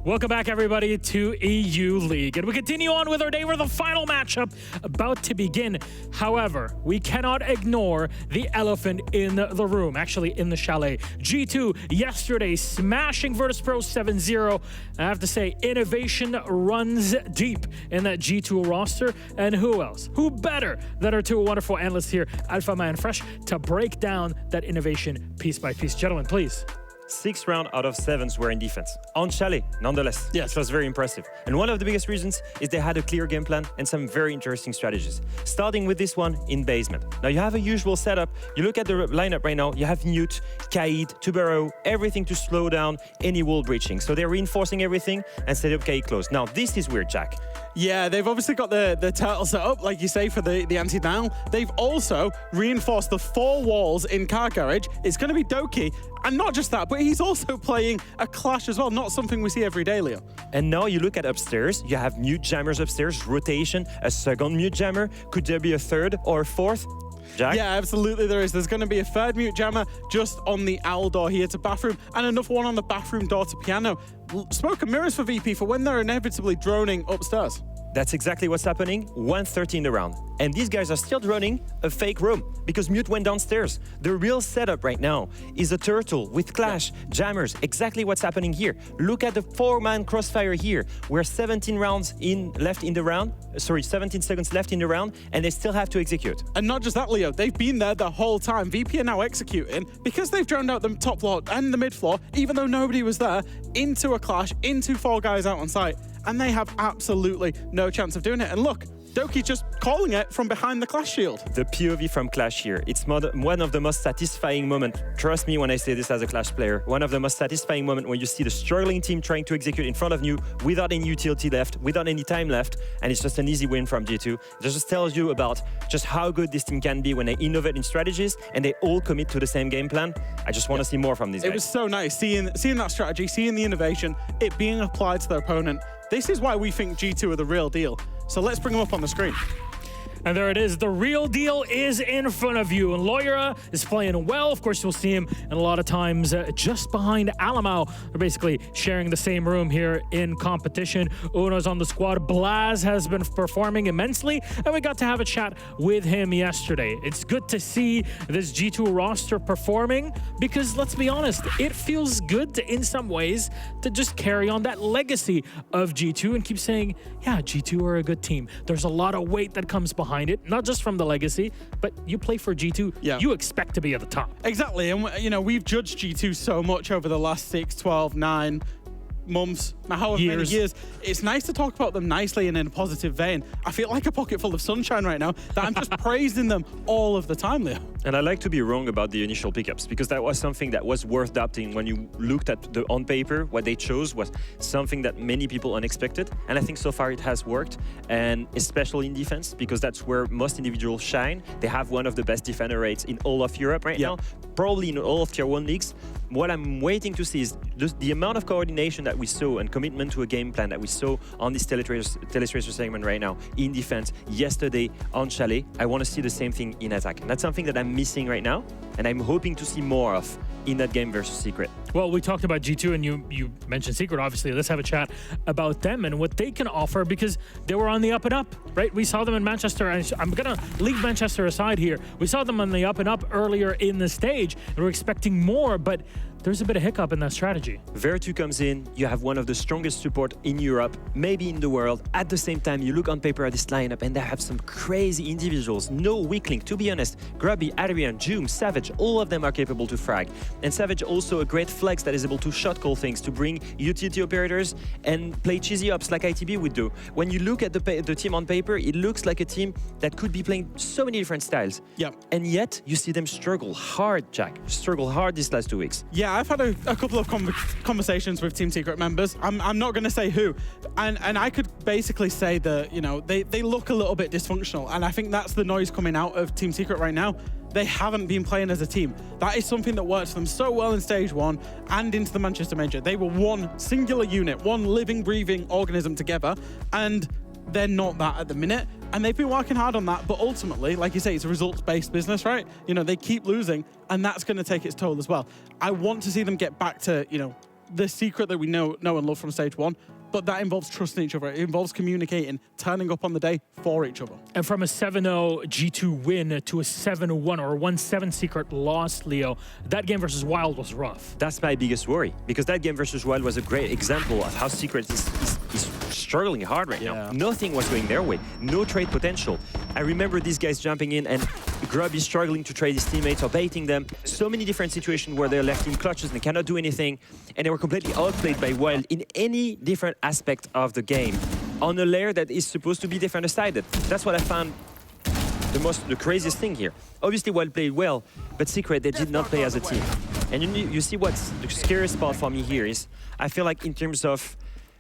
Welcome back, everybody, to EU League. And we continue on with our day with the final matchup about to begin. However, we cannot ignore the elephant in the room, actually in the chalet. G2 yesterday smashing Virtus.pro 7-0. I have to say, innovation runs deep in that G2 roster. And who else? Who better than our two wonderful analysts here, Alpha Man Fresh, to break down that innovation piece by piece. Gentlemen, please. 6 rounds out of 7 were in defense. On Chalet, nonetheless. Yes. It was very impressive. And one of the biggest reasons is they had a clear game plan and some very interesting strategies. Starting with this one in basement. Now you have a usual setup. You look at the lineup right now, you have Newt, Kaid, Tubero, everything to slow down any wall breaching. So they're reinforcing everything and set up Kaid close. Now this is weird, Jack. Yeah, they've obviously got the turtle set up, like you say, for the anti-down. They've also reinforced the 4 walls in Car Garage. It's going to be Doki. And not just that, but he's also playing a Clash as well, not something we see every day, Leo. And now you look at upstairs, you have mute jammers upstairs, rotation, a second mute jammer. Could there be a third or a fourth? Jack? Yeah, absolutely there is. There's going to be a third mute jammer just on the owl door here to bathroom, and another one on the bathroom door to piano. Smoke and mirrors for VP for when they're inevitably droning upstairs. That's exactly what's happening, 1:30 in the round. And these guys are still running a fake room because Mute went downstairs. The real setup right now is a turtle with Clash, jammers, exactly what's happening here. Look at the 4-man crossfire here. We're 17 left in the round, 17 seconds left in the round, and they still have to execute. And not just that, Leo, they've been there the whole time. VP are now executing because they've drowned out the top floor and the mid floor, even though nobody was there, into a Clash, into 4 guys out on site. And they have absolutely no chance of doing it. And look, Doki's just calling it from behind the Clash shield. The POV from Clash here, it's one of the most satisfying moments. Trust me when I say this as a Clash player. One of the most satisfying moments when you see the struggling team trying to execute in front of you without any utility left, without any time left, and it's just an easy win from G2. It just tells you about just how good this team can be when they innovate in strategies and they all commit to the same game plan. I just want to see more from these guys. It was so nice seeing that strategy, seeing the innovation, it being applied to their opponent. This is why we think G2 are the real deal. So let's bring them up on the screen. And there it is. The real deal is in front of you. And Loyera is playing well. Of course, you'll see him and a lot of times just behind Alamau. They're basically sharing the same room here in competition. Uno's on the squad. Blaz has been performing immensely, and we got to have a chat with him yesterday. It's good to see this G2 roster performing because, let's be honest, it feels good to, in some ways, to just carry on that legacy of G2 and keep saying, yeah, G2 are a good team. There's a lot of weight that comes behind it, not just from the legacy, but you play for G2, you expect to be at the top. Exactly, and you know, we've judged G2 so much over the last 6, 12, 9 months, however many years. It's nice to talk about them nicely and in a positive vein. I feel like a pocket full of sunshine right now that I'm just praising them all of the time, Leo. And I like to be wrong about the initial pickups because that was something that was worth adopting. When you looked at the on paper, what they chose was something that many people unexpected. And I think so far it has worked, and especially in defense, because that's where most individuals shine. They have one of the best defender rates in all of Europe right now, probably in all of Tier 1 leagues. What I'm waiting to see is just the amount of coordination that we saw and commitment to a game plan that we saw on this Telestracer segment right now in defense yesterday on Chalet. I want to see the same thing in attack. And that's something that I'm missing right now, and I'm hoping to see more of in that game versus Secret. Well, we talked about G2 and you mentioned Secret, obviously. Let's have a chat about them and what they can offer because they were on the up and up, right? We saw them in Manchester, and I'm going to leave Manchester aside here. We saw them on the up and up earlier in the stage, and we're expecting more, but there's a bit of hiccup in that strategy. Vertu comes in, you have one of the strongest support in Europe, maybe in the world. At the same time, you look on paper at this lineup and they have some crazy individuals. No weak link, to be honest. Grubby, Adrian, Joom, Savage, all of them are capable to frag. And Savage also a great flex that is able to shot call things, to bring utility operators and play cheesy ups like ITB would do. When you look at the team on paper, it looks like a team that could be playing so many different styles. Yeah. And yet, you see them struggle hard, Jack. Struggle hard these last 2 weeks. Yeah, I've had a couple of conversations with Team Secret members. I'm not going to say who. And I could basically say that, you know, they look a little bit dysfunctional. And I think that's the noise coming out of Team Secret right now. They haven't been playing as a team. That is something that worked for them so well in Stage 1 and into the Manchester Major. They were one singular unit, one living, breathing organism together. And they're not that at the minute. And they've been working hard on that, but ultimately, like you say, it's a results-based business, right? You know, they keep losing, and that's going to take its toll as well. I want to see them get back to, you know, the Secret that we know and love from stage 1, but that involves trusting each other. It involves communicating, turning up on the day for each other. And from a 7-0 G2 win to a 7-1 or a 1-7 Secret loss, Leo, that game versus Wild was rough. That's my biggest worry, because that game versus Wild was a great example of how Secret is struggling hard right now. Nothing was going their way. No trade potential. I remember these guys jumping in and Grubby struggling to trade his teammates or baiting them. So many different situations where they're left in clutches and they cannot do anything. And they were completely outplayed by Wild in any different aspect of the game on a layer that is supposed to be defender-sided. That's what I found the craziest thing here. Obviously, Wild played well, but Secret, they did not play as a team. And you see what's the scariest part for me here is, I feel like in terms of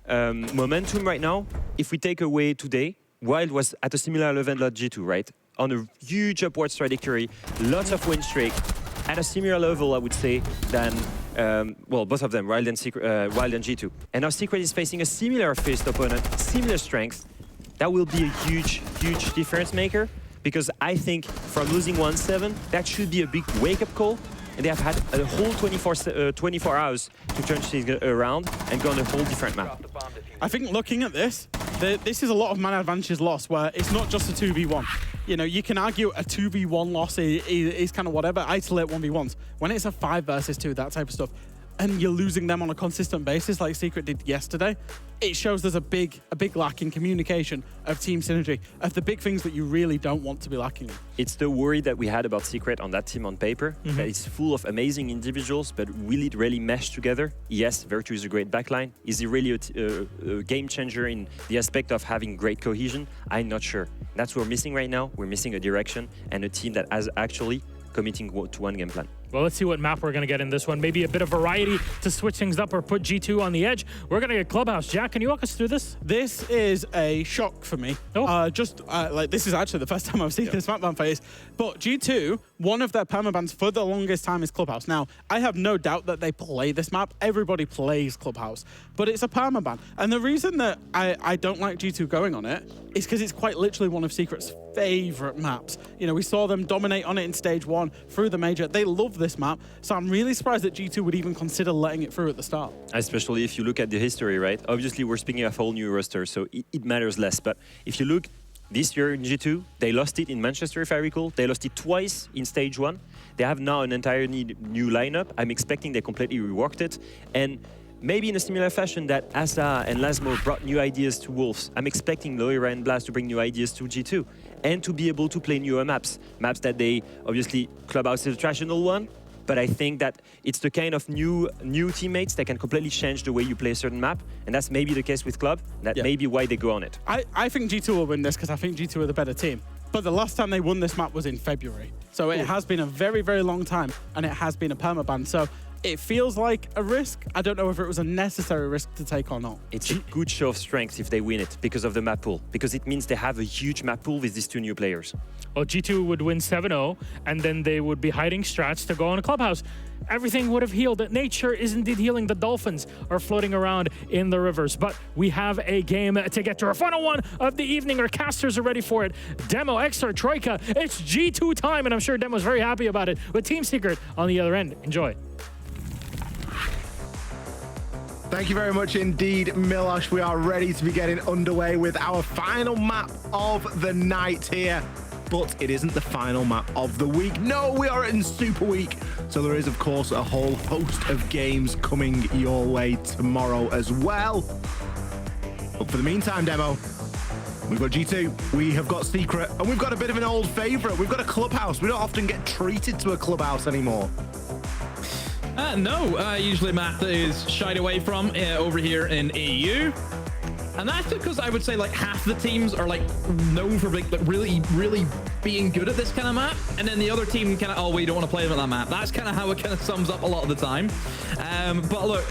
momentum right now, if we take away today, Wild was at a similar level at G2, right? On a huge upwards trajectory, lots of win streak, at a similar level, I would say, than, well, both of them, Wild and G2. And now Secret is facing a similar faced opponent, similar strength. That will be a huge, huge difference maker, because I think from losing 1-7, that should be a big wake-up call. And they have had a whole 24 hours to turn things around and go on a whole different map. I think looking at this, this is a lot of man advantages loss where it's not just a 2v1. You know, you can argue a 2v1 loss is kind of whatever, isolate 1v1s. When it's a 5 versus 2, that type of stuff, and you're losing them on a consistent basis like Secret did yesterday, it shows there's a big lack in communication, of team synergy, of the big things that you really don't want to be lacking. It's the worry that we had about Secret on that team on paper, that it's full of amazing individuals, but will it really mesh together? Yes, Virtue is a great backline. Is he really a game changer in the aspect of having great cohesion? I'm not sure. That's what we're missing right now. We're missing a direction and a team that has actually committing to one game plan. Well, let's see what map we're going to get in this one. Maybe a bit of variety to switch things up or put G2 on the edge. We're going to get Clubhouse. Jack, can you walk us through this? This is a shock for me. Oh. Like this is actually the first time I've seen this map ban phase. But G2, one of their permabans for the longest time is Clubhouse. Now, I have no doubt that they play this map. Everybody plays Clubhouse, but it's a permaban. And the reason that I don't like G2 going on it is because it's quite literally one of Secret's favorite maps. You know, we saw them dominate on it in stage 1 through the major. They love this map, so I'm really surprised that G2 would even consider letting it through at the start. Especially if you look at the history, right? Obviously, we're speaking of a whole new roster, so it matters less. But if you look this year in G2, they lost it in Manchester, if I recall. They lost it twice in stage 1. They have now an entirely new lineup. I'm expecting they completely reworked it. And maybe in a similar fashion that Asa and Lasmo brought new ideas to Wolves, I'm expecting Loira and Blast to bring new ideas to G2 and to be able to play newer maps. Maps that they, obviously, Clubhouse is a traditional one, but I think that it's the kind of new teammates that can completely change the way you play a certain map, and that's maybe the case with Club. That may be why they go on it. I think G2 will win this because I think G2 are the better team. But the last time they won this map was in February. So it has been a very, very long time, and it has been a permaban. So it feels like a risk. I don't know if it was a necessary risk to take or not. It's a good show of strength if they win it because of the map pool, because it means they have a huge map pool with these two new players. Well, G2 would win 7-0, and then they would be hiding strats to go on a Clubhouse. Everything would have healed. Nature is indeed healing. The dolphins are floating around in the rivers. But we have a game to get to. Our final one of the evening. Our casters are ready for it. Demo, XR, Troika. It's G2 time, and I'm sure Demo's very happy about it. With Team Secret on the other end. Enjoy. Thank you very much indeed, Milosh. We are ready to be getting underway with our final map of the night here. But it isn't the final map of the week. No, we are in Super Week. So there is, of course, a whole host of games coming your way tomorrow as well. But for the meantime, Demo, we've got G2, we have got Secret, and we've got a bit of an old favorite. We've got a Clubhouse. We don't often get treated to a Clubhouse anymore. No, usually a map that is shied away from over here in EU. And that's because I would say like half the teams are like known for like really being good at this kind of map, and then the other team kind of, oh, we don't want to play them at that map. That's kind of how it kind of sums up a lot of the time. But look,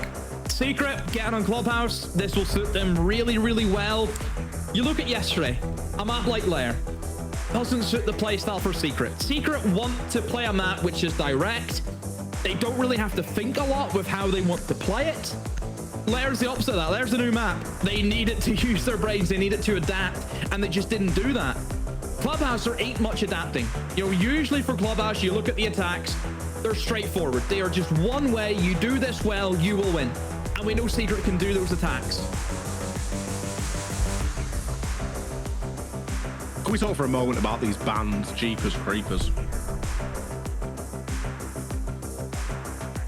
Secret getting on Clubhouse, this will suit them really well. You look at yesterday, a map like Lair doesn't suit the playstyle for Secret. Secret want to play a map which is direct. They don't really have to think a lot with how they want to play it. Lair's the opposite of that. Lair's a new map. They needed to use their brains. They needed to adapt, and they just didn't do that. Clubhouse, there ain't much adapting. You know, usually for Clubhouse, you look at the attacks, they're straightforward. They are just one way. You do this well, you will win. we know Secret can do those attacks. Can we talk for a moment about these bans, Jeepers Creepers?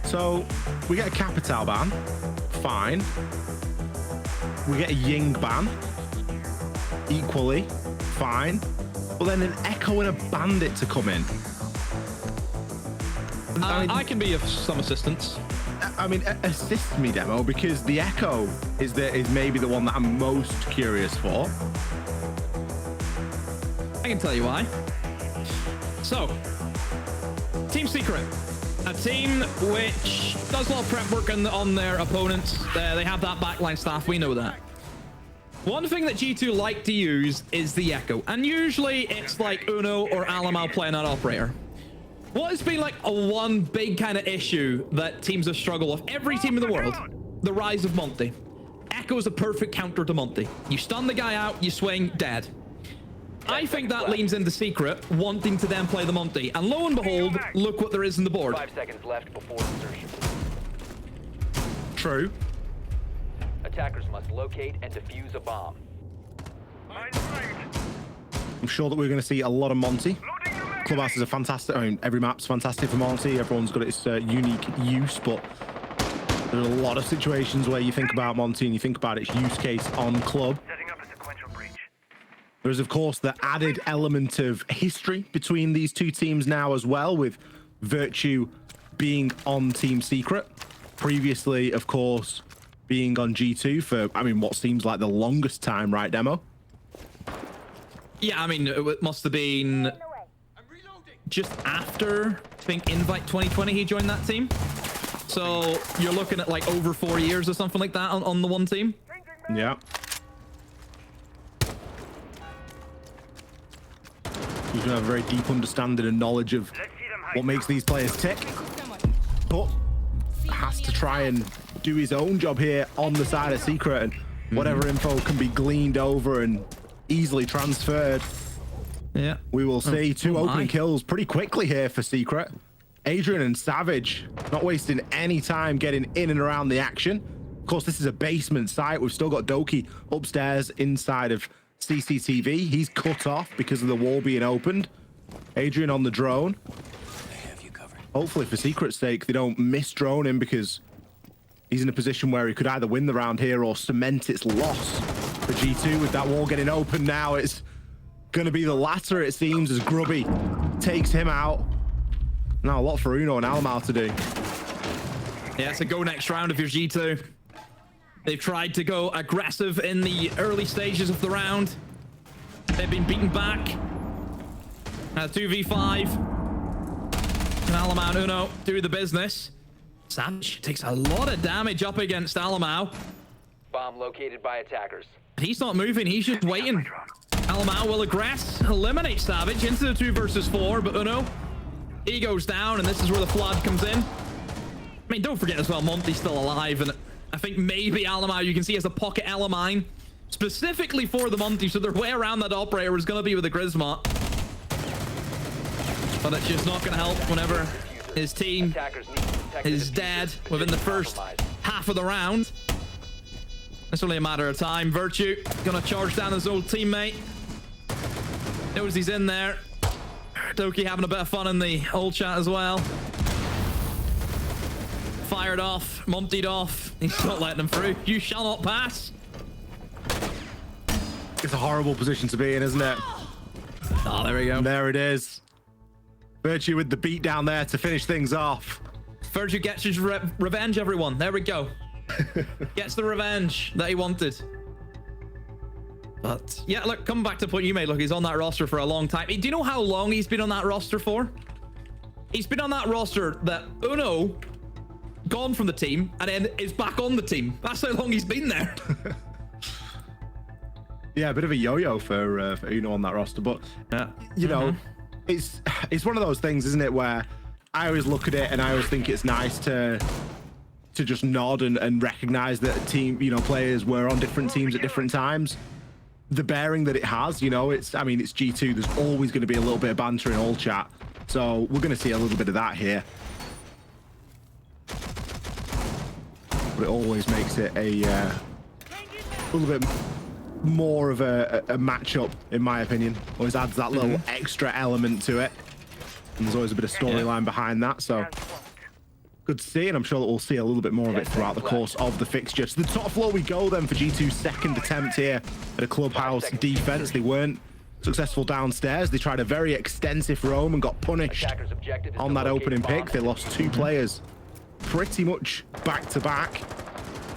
So, we get a Capital ban, fine. We get a Ying ban, equally, fine. But then an Echo and a Bandit to come in. I can be of some assistance. I mean, assist me, Demo, because the Echo is maybe the one that I'm most curious for. I can tell you why. So, Team Secret, a team which does a lot of prep work on their opponents. They have that backline staff, we know that. One thing that G2 like to use is the Echo, and usually it's like Uno or Alamau playing that operator. What has been like one big kind of issue that teams have struggled with, every team in the world, the rise of Monty. Echo is a perfect counter to Monty. You stun the guy out, you swing, dead. I think that leans into Secret, wanting to then play the Monty. And lo and behold, look what there is in the board. 5 seconds left before insertion. True. Attackers must locate and defuse a bomb. I'm sure that we're going to see a lot of Monty. Clubhouse is a fantastic, I mean, every map's fantastic for Monty. Everyone's got its unique use, but there's a lot of situations where you think about Monty and you think about its use case on Club. There's, of course, the added element of history between these two teams now as well, with Virtue being on Team Secret. Previously, of course, being on G2 for, I mean, what seems like the longest time, right, Demo? Yeah, I mean, it must have been just after, I think, Invite 2020, he joined that team. So you're looking at like over 4 years or something like that on the one team. Yeah. He's gonna have a very deep understanding and knowledge of what makes these players tick, but has to try and do his own job here on the side of Secret, and whatever info can be gleaned over and easily transferred. Yeah, we will see. Two opening kills pretty quickly here for Secret. Adrian and Savage not wasting any time getting in and around the action. Of course, this is a basement site. We've still got Doki upstairs inside of CCTV. He's cut off because of the wall being opened. Adrian on the drone. Hopefully for Secret's sake, they don't miss drone him, because he's in a position where he could either win the round here or cement its loss for G2. With that wall getting open now, it's going to be the latter, it seems, as Grubby takes him out. Now a lot for Uno and Alamau to do. Yeah, it's a go next round if you're G2. They've tried to go aggressive in the early stages of the round. They've been beaten back. 2v5. And Alamau and Uno do the business. Savage takes a lot of damage up against Alamau. Bomb located by attackers. He's not moving, he's just waiting. Alamau will aggress, eliminate Savage into the 2 versus 4, but Uno, he goes down, and this is where the flood comes in. I mean, don't forget as well, Monty's still alive, and I think maybe Alamau, you can see, has a pocket Elamine specifically for the Monty, so their way around that operator is going to be with a Grismot. But it's just not going to help whenever his team is dead within the first half of the round. It's only a matter of time. Virtue going to charge down his old teammate. Knows he's in there. Doki having a bit of fun in the old chat as well. Fired off, Monty'd off. He's not letting him through. You shall not pass. It's a horrible position to be in, isn't it? Oh, there we go. And there it is. Virtue with the beat down there to finish things off. Virtue gets his revenge, everyone. There we go. Gets the revenge that he wanted. But yeah, look, coming back to the point you made, look, he's on that roster for a long time. Do you know how long he's been on that roster for? He's been on that roster that Uno gone from the team and then is back on the team. That's how long he's been there. Yeah, a bit of a yo-yo for Uno on that roster, but you know, it's one of those things, isn't it, where I always look at it and I always think it's nice to just nod and recognize that a team, you know, players were on different teams at different times. The bearing that it has, you know, I mean, it's G2. There's always going to be a little bit of banter in all chat, so we're going to see a little bit of that here. but it always makes it a little bit more of a matchup, in my opinion. Always adds that little extra element to it. And there's always a bit of storyline behind that, so good to see, and I'm sure that we'll see a little bit more of it throughout the course of the fixture. To the top floor we go then for G2's second attempt here at a Clubhouse defense. They weren't successful downstairs. They tried a very extensive roam and got punished on that opening pick. They lost 2 players pretty much back to back,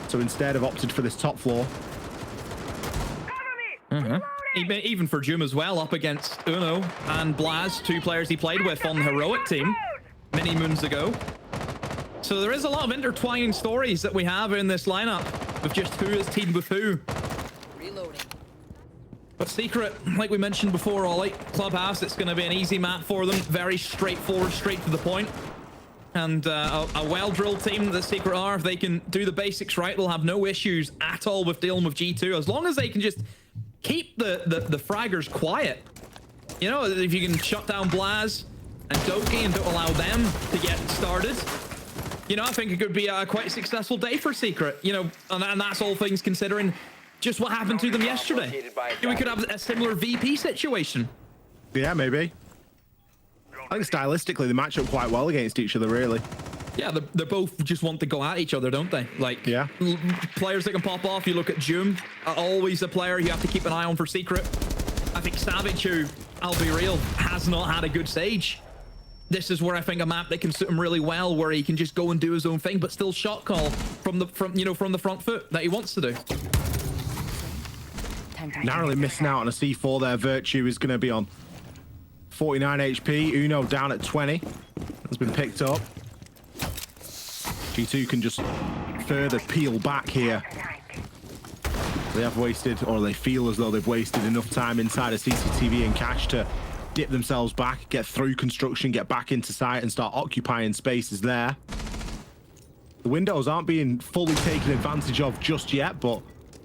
so instead have opted for this top floor. Even for Jum as well, up against Uno and Blaz, 2 players he played with on the heroic team many moons ago. So there is a lot of intertwining stories that we have in this lineup of just who is teamed with who. Reloading. But Secret, like we mentioned before, Ollie, Clubhouse, it's going to be an easy map for them. Very straightforward, straight to the point. And a well-drilled team that Secret are. If they can do the basics right, they'll have no issues at all with dealing with G2. As long as they can just keep the fraggers quiet. You know, if you can shut down Blaz and Doki and don't allow them to get started, you know, I think it could be a quite successful day for Secret, you know, and that's all things considering just what happened to them yesterday. We could have a similar VP situation. Yeah, maybe. I think stylistically they match up quite well against each other, really. Yeah, they both just want to go at each other, don't they? Like, yeah, players that can pop off. You look at Jum, always a player you have to keep an eye on for Secret. I think Savage, who, I'll be real, has not had a good stage. This is where I think a map that can suit him really well, where he can just go and do his own thing, but still shot call from the front foot that he wants to do. Narrowly missing out on a C4 there. Virtue is going to be on 49 HP. Uno down at 20. Has been picked up. G2 can just further peel back here. They have wasted, or they feel as though they've wasted enough time inside of CCTV and Cash to dip themselves back, get through construction, get back into site and start occupying spaces there. The windows aren't being fully taken advantage of just yet, but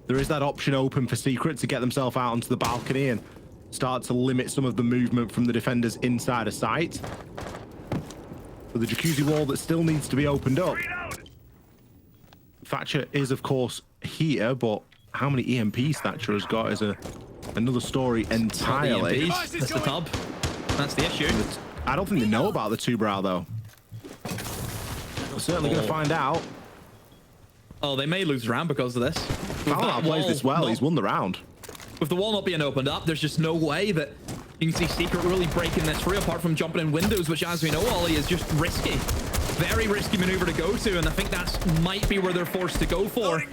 there is that option open for Secret to get themselves out onto the balcony and start to limit some of the movement from the defenders inside of sight. But the jacuzzi wall that still needs to be opened up. Thatcher is, of course, here, but how many EMPs Thatcher has got is another story entirely. That's the tub. That's the issue. I don't think they know about the 2-brow, though. We're certainly going to find out. Oh, they may lose the round because of this. Fallout plays this well. He's won the round. With the wall not being opened up, there's just no way that you can see Secret really breaking this free, apart from jumping in windows, which, as we know, Ollie, is just risky. Very risky maneuver to go to, and I think that might be where they're forced to go for.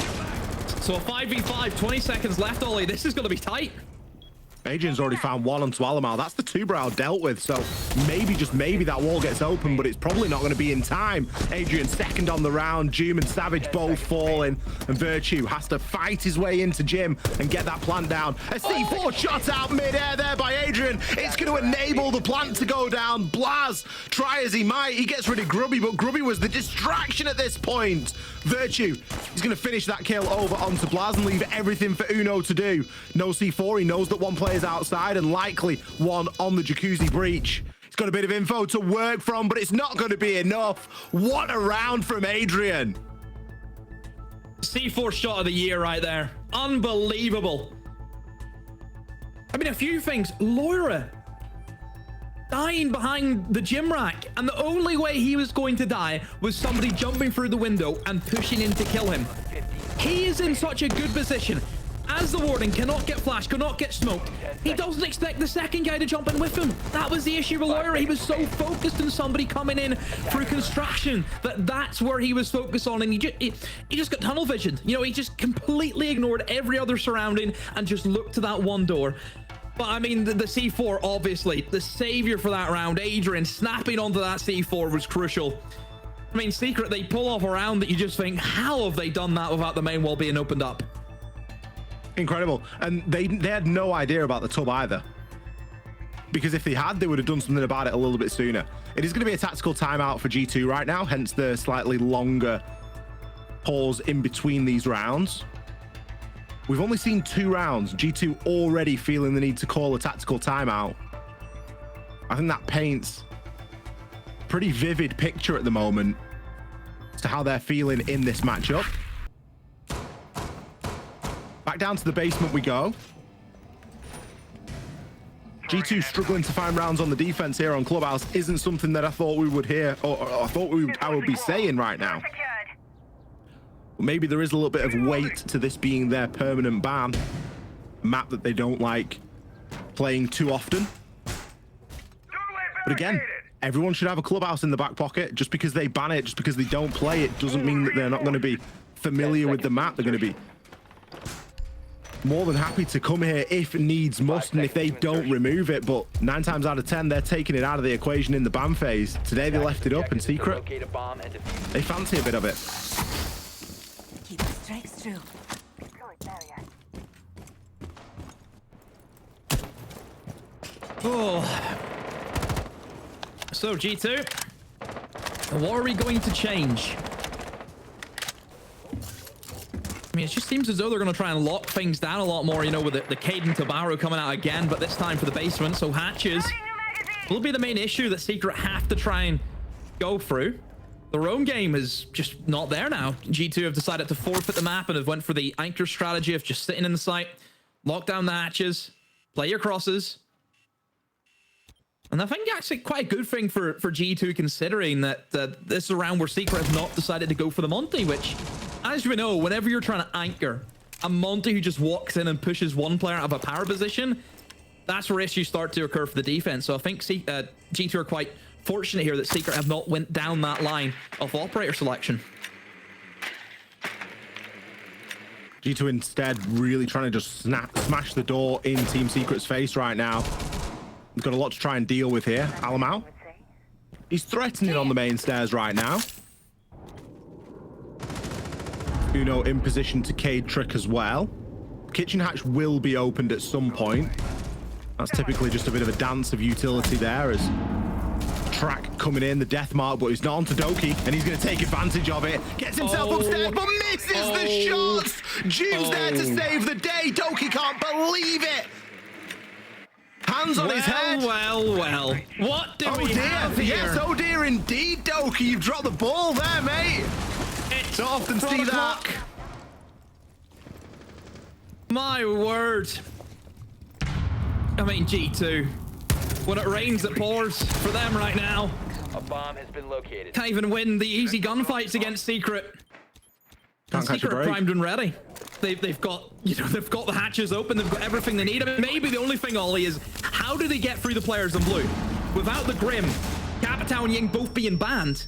So a 5v5, 20 seconds left, Ollie. This is going to be tight. Adrian's already found one onto Alamar. That's the 2-brow dealt with, so maybe, just maybe, that wall gets open, but it's probably not going to be in time. Adrian second on the round. Jim and Savage both falling, and Virtue has to fight his way into Jim and get that plant down. A C4 shot out mid-air there by Adrian. It's going to enable the plant to go down. Blaz, try as he might, he gets rid of Grubby, but Grubby was the distraction at this point. Virtue, he's going to finish that kill over onto Blaz and leave everything for Uno to do. No C4, he knows that one player is outside and likely one on the jacuzzi breach. He's got a bit of info to work from, but it's not going to be enough. What a round from Adrian. C4 shot of the year right there. Unbelievable. I mean, a few things. Loira dying behind the gym rack, and the only way he was going to die was somebody jumping through the window and pushing in to kill him. He is in such a good position. As the warden cannot get flashed, cannot get smoked, he doesn't expect the second guy to jump in with him. That was the issue with Loira. He was so focused on somebody coming in through construction that's where he was focused on, and he just got tunnel vision. You know, he just completely ignored every other surrounding and just looked to that one door. But I mean, the C4, obviously, the savior for that round, Adrian, snapping onto that C4 was crucial. I mean, Secret, they pull off a round that you just think, how have they done that without the main wall being opened up? Incredible. And they had no idea about the tub either, because if they had, they would have done something about it a little bit sooner. It is going to be a tactical timeout for G2 right now, hence the slightly longer pause in between these rounds. We've only seen 2 rounds. G2 already feeling the need to call a tactical timeout. I think that paints a pretty vivid picture at the moment as to how they're feeling in this matchup. Back down to the basement we go. G2 struggling to find rounds on the defense here on Clubhouse isn't something that I thought we would hear, or I thought I would be saying right now. Maybe there is a little bit of weight to this being their permanent ban. A map that they don't like playing too often. But again, everyone should have a Clubhouse in the back pocket. Just because they ban it, just because they don't play it, doesn't mean that they're not going to be familiar with the map. They're going to be more than happy to come here if needs must, and if they don't remove it. But 9 times out of 10, they're taking it out of the equation in the ban phase. Today they left it up, and Secret, they fancy a bit of it. Keep the strikes through. Oh. So G2, what are we going to change? I mean, it just seems as though they're going to try and lock things down a lot more, you know, with the Caden Tabaro coming out again, but this time for the basement. So hatches will be the main issue that Secret have to try and go through. Their own game is just not there now. G2 have decided to forfeit the map and have went for the anchor strategy of just sitting in the site, lock down the hatches, play your crosses. And I think actually quite a good thing for G2, considering that this is a round where Secret have not decided to go for the Monty, which, as we know, whenever you're trying to anchor a Monty who just walks in and pushes one player out of a power position, that's where issues start to occur for the defense. So I think G2 are quite fortunate here that Secret have not went down that line of operator selection. G2 instead really trying to just smash the door in Team Secret's face right now. He's got a lot to try and deal with here. Alamau, he's threatening on the main stairs right now. Uno in position to Cade trick as well. Kitchen hatch will be opened at some point. That's typically just a bit of a dance of utility there as Track coming in, the death mark, but he's not onto Doki, and he's going to take advantage of it. Gets himself upstairs, but misses the shots. June's there to save the day. Doki can't believe it. Hands on his head. Well. What do we have here? Yes, oh dear indeed, Doki. You've dropped the ball there, mate. Don't often see that. My word. I mean, G2. When it rains, it pours for them right now. A bomb has been located. Can't even win the easy gunfights against Secret. Can't catch a Secret break. primed and ready. They've got, you know, they've got the hatches open. They've got everything they need. I mean, maybe the only thing, Ollie, is how do they get through the players in blue without the Grim, Capitao and Ying both being banned?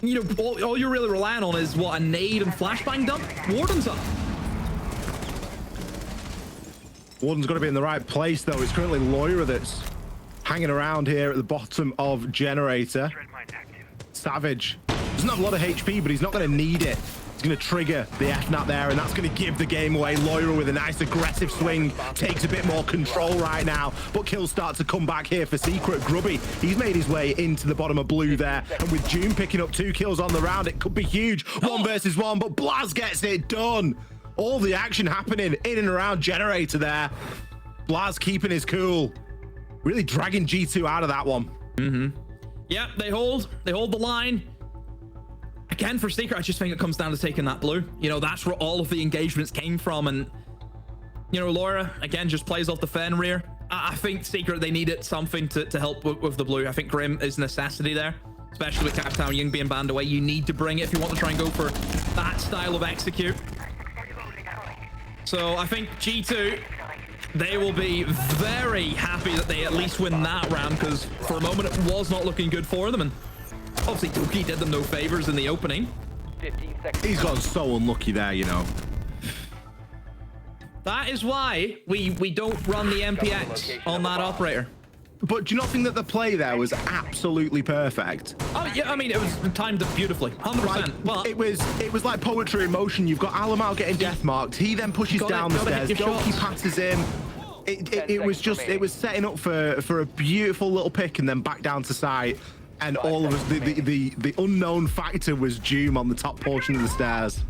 You know, all you're really relying on is what, a nade and flashbang dump. Warden's up. Warden's got to be in the right place though. It's currently Loira that's hanging around here at the bottom of Generator. Savage doesn't have a lot of HP, but he's not going to need it. He's going to trigger the FNAT there, and that's going to give the game away. Loira with a nice aggressive swing takes a bit more control right now, but kills start to come back here for Secret. Grubby, he's made his way into the bottom of blue there, and with June picking up 2 kills on the round, it could be huge. 1 versus 1, but Blaz gets it done. All the action happening in and around Generator there. Blaz keeping his cool, really dragging G2 out of that one. Yeah, they hold the line. Again, for Secret, I just think it comes down to taking that blue. You know, that's where all of the engagements came from. And, you know, Laura, again, just plays off the Fen rear. I think Secret, they needed something to help with the blue. I think Grim is a necessity there, especially with Capitao and Ying being banned away. You need to bring it if you want to try and go for that style of execute. So I think G2, they will be very happy that they at least win that round, because for a moment it was not looking good for them. And obviously, Doki did them no favors in the opening. 15 seconds. He's got so unlucky there, you know. That is why we don't run the MPX on that operator. But do you not think that the play there was absolutely perfect? Oh, yeah, I mean, it was timed beautifully, 100%. Like, Well, it was like poetry in motion. You've got Alamau getting death marked. He then pushes down the stairs. hit your Doki shots. passes him. It was just, it was setting up for a beautiful little pick and then back down to sight. And all of us, the unknown factor was Doom on the top portion of the stairs.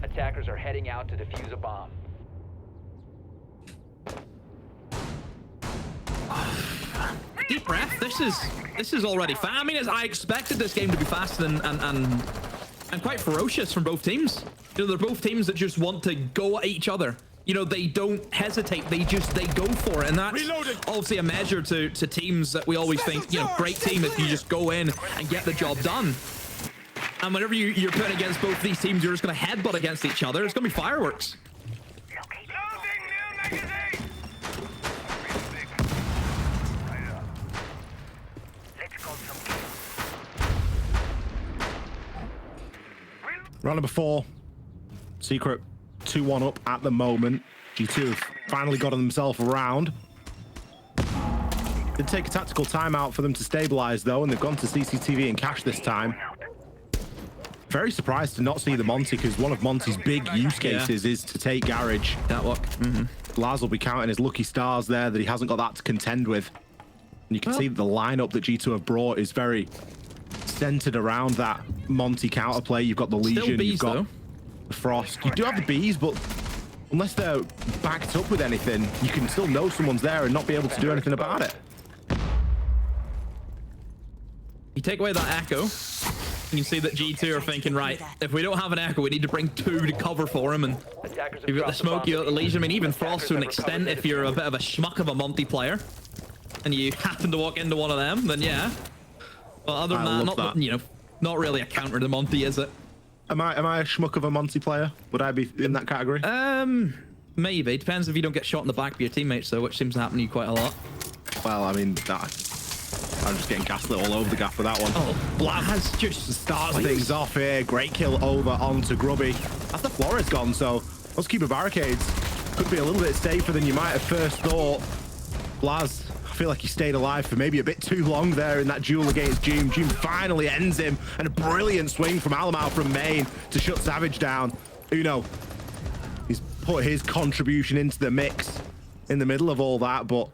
Attackers are heading out to defuse a bomb. deep breath. This is already fast. I mean, I expected this game to be fast and quite ferocious from both teams. You know, they're both teams that just want to go at each other You know, they don't hesitate. They go for it. And that's obviously a measure to teams that we always think, you know, great team if you just go in and get the job done. And whenever you're putting against both these teams, you're just going to headbutt against each other. It's going to be fireworks. Round number 4. Secret 2-1 up at the moment. G2 have finally got themselves around. Did take a tactical timeout for them to stabilize though, and they've gone to CCTV and cash this time. Very surprised to not see the Monty, because one of Monty's big use cases is to take Garage. That look. Laz will be counting his lucky stars there that he hasn't got that to contend with. And you can see that the lineup that G2 have brought is very centered around that Monty counterplay. You've got the Legion, Bees, you've got though. the Frost. You do have the Bees, but unless they're backed up with anything, you can still know someone's there and not be able to do anything about it. You take away that Echo, and you see that G2 are thinking, right, if we don't have an Echo, we need to bring 2 to cover for him. And you've got the Smoke, you've got the Legion. I mean, even Frost to an extent, if you're a bit of a schmuck of a Monty player, and you happen to walk into one of them, then yeah. But other than that, you know, not really a counter to Monty, is it? Am I a schmuck of a Monty player? Would I be in that category? Maybe. Depends if you don't get shot in the back by your teammates, though, which seems to happen to you quite a lot. Well, I mean, I'm just getting gaslit all over the gap for that one. Oh, Blaz just starts things off here. Great kill over onto Grubby. That's the Flores gone, so let's keep the barricades. Could be a little bit safer than you might have first thought. Blaz, I feel like he stayed alive for maybe a bit too long there in that duel against June. June finally ends him, and a brilliant swing from Alamau from main to shut Savage down. Uno, he's put his contribution into the mix in the middle of all that, but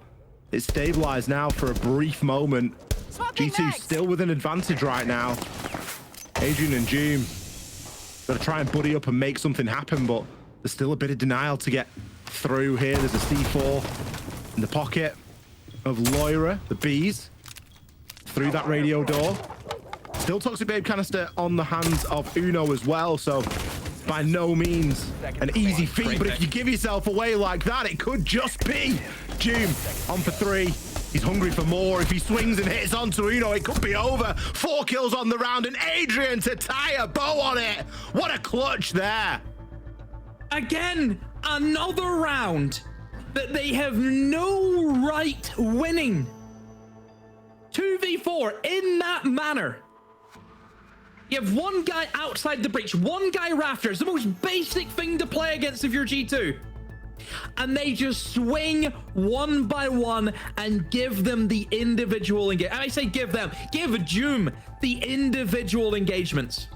it's stabilized now for a brief moment. G2 still with an advantage right now. Adrian and June got to try and buddy up and make something happen, but there's still a bit of denial to get through here. There's a C4 in the pocket of Loira, the Bees, through that radio door. Still Toxic Babe canister on the hands of Uno as well, so by no means an easy feat, but if you give yourself away like that, it could just be June on for 3. He's hungry for more. If he swings and hits onto Uno, it could be over. 4 kills on the round, and Adrian to tie a bow on it. What a clutch there. Again, another round that they have no right winning. 2v4 in that manner. You have one guy outside the breach, one guy rafters, the most basic thing to play against if you're G2. And they just swing one by one and give them the individual engagement. I say give them, give Doom the individual engagements.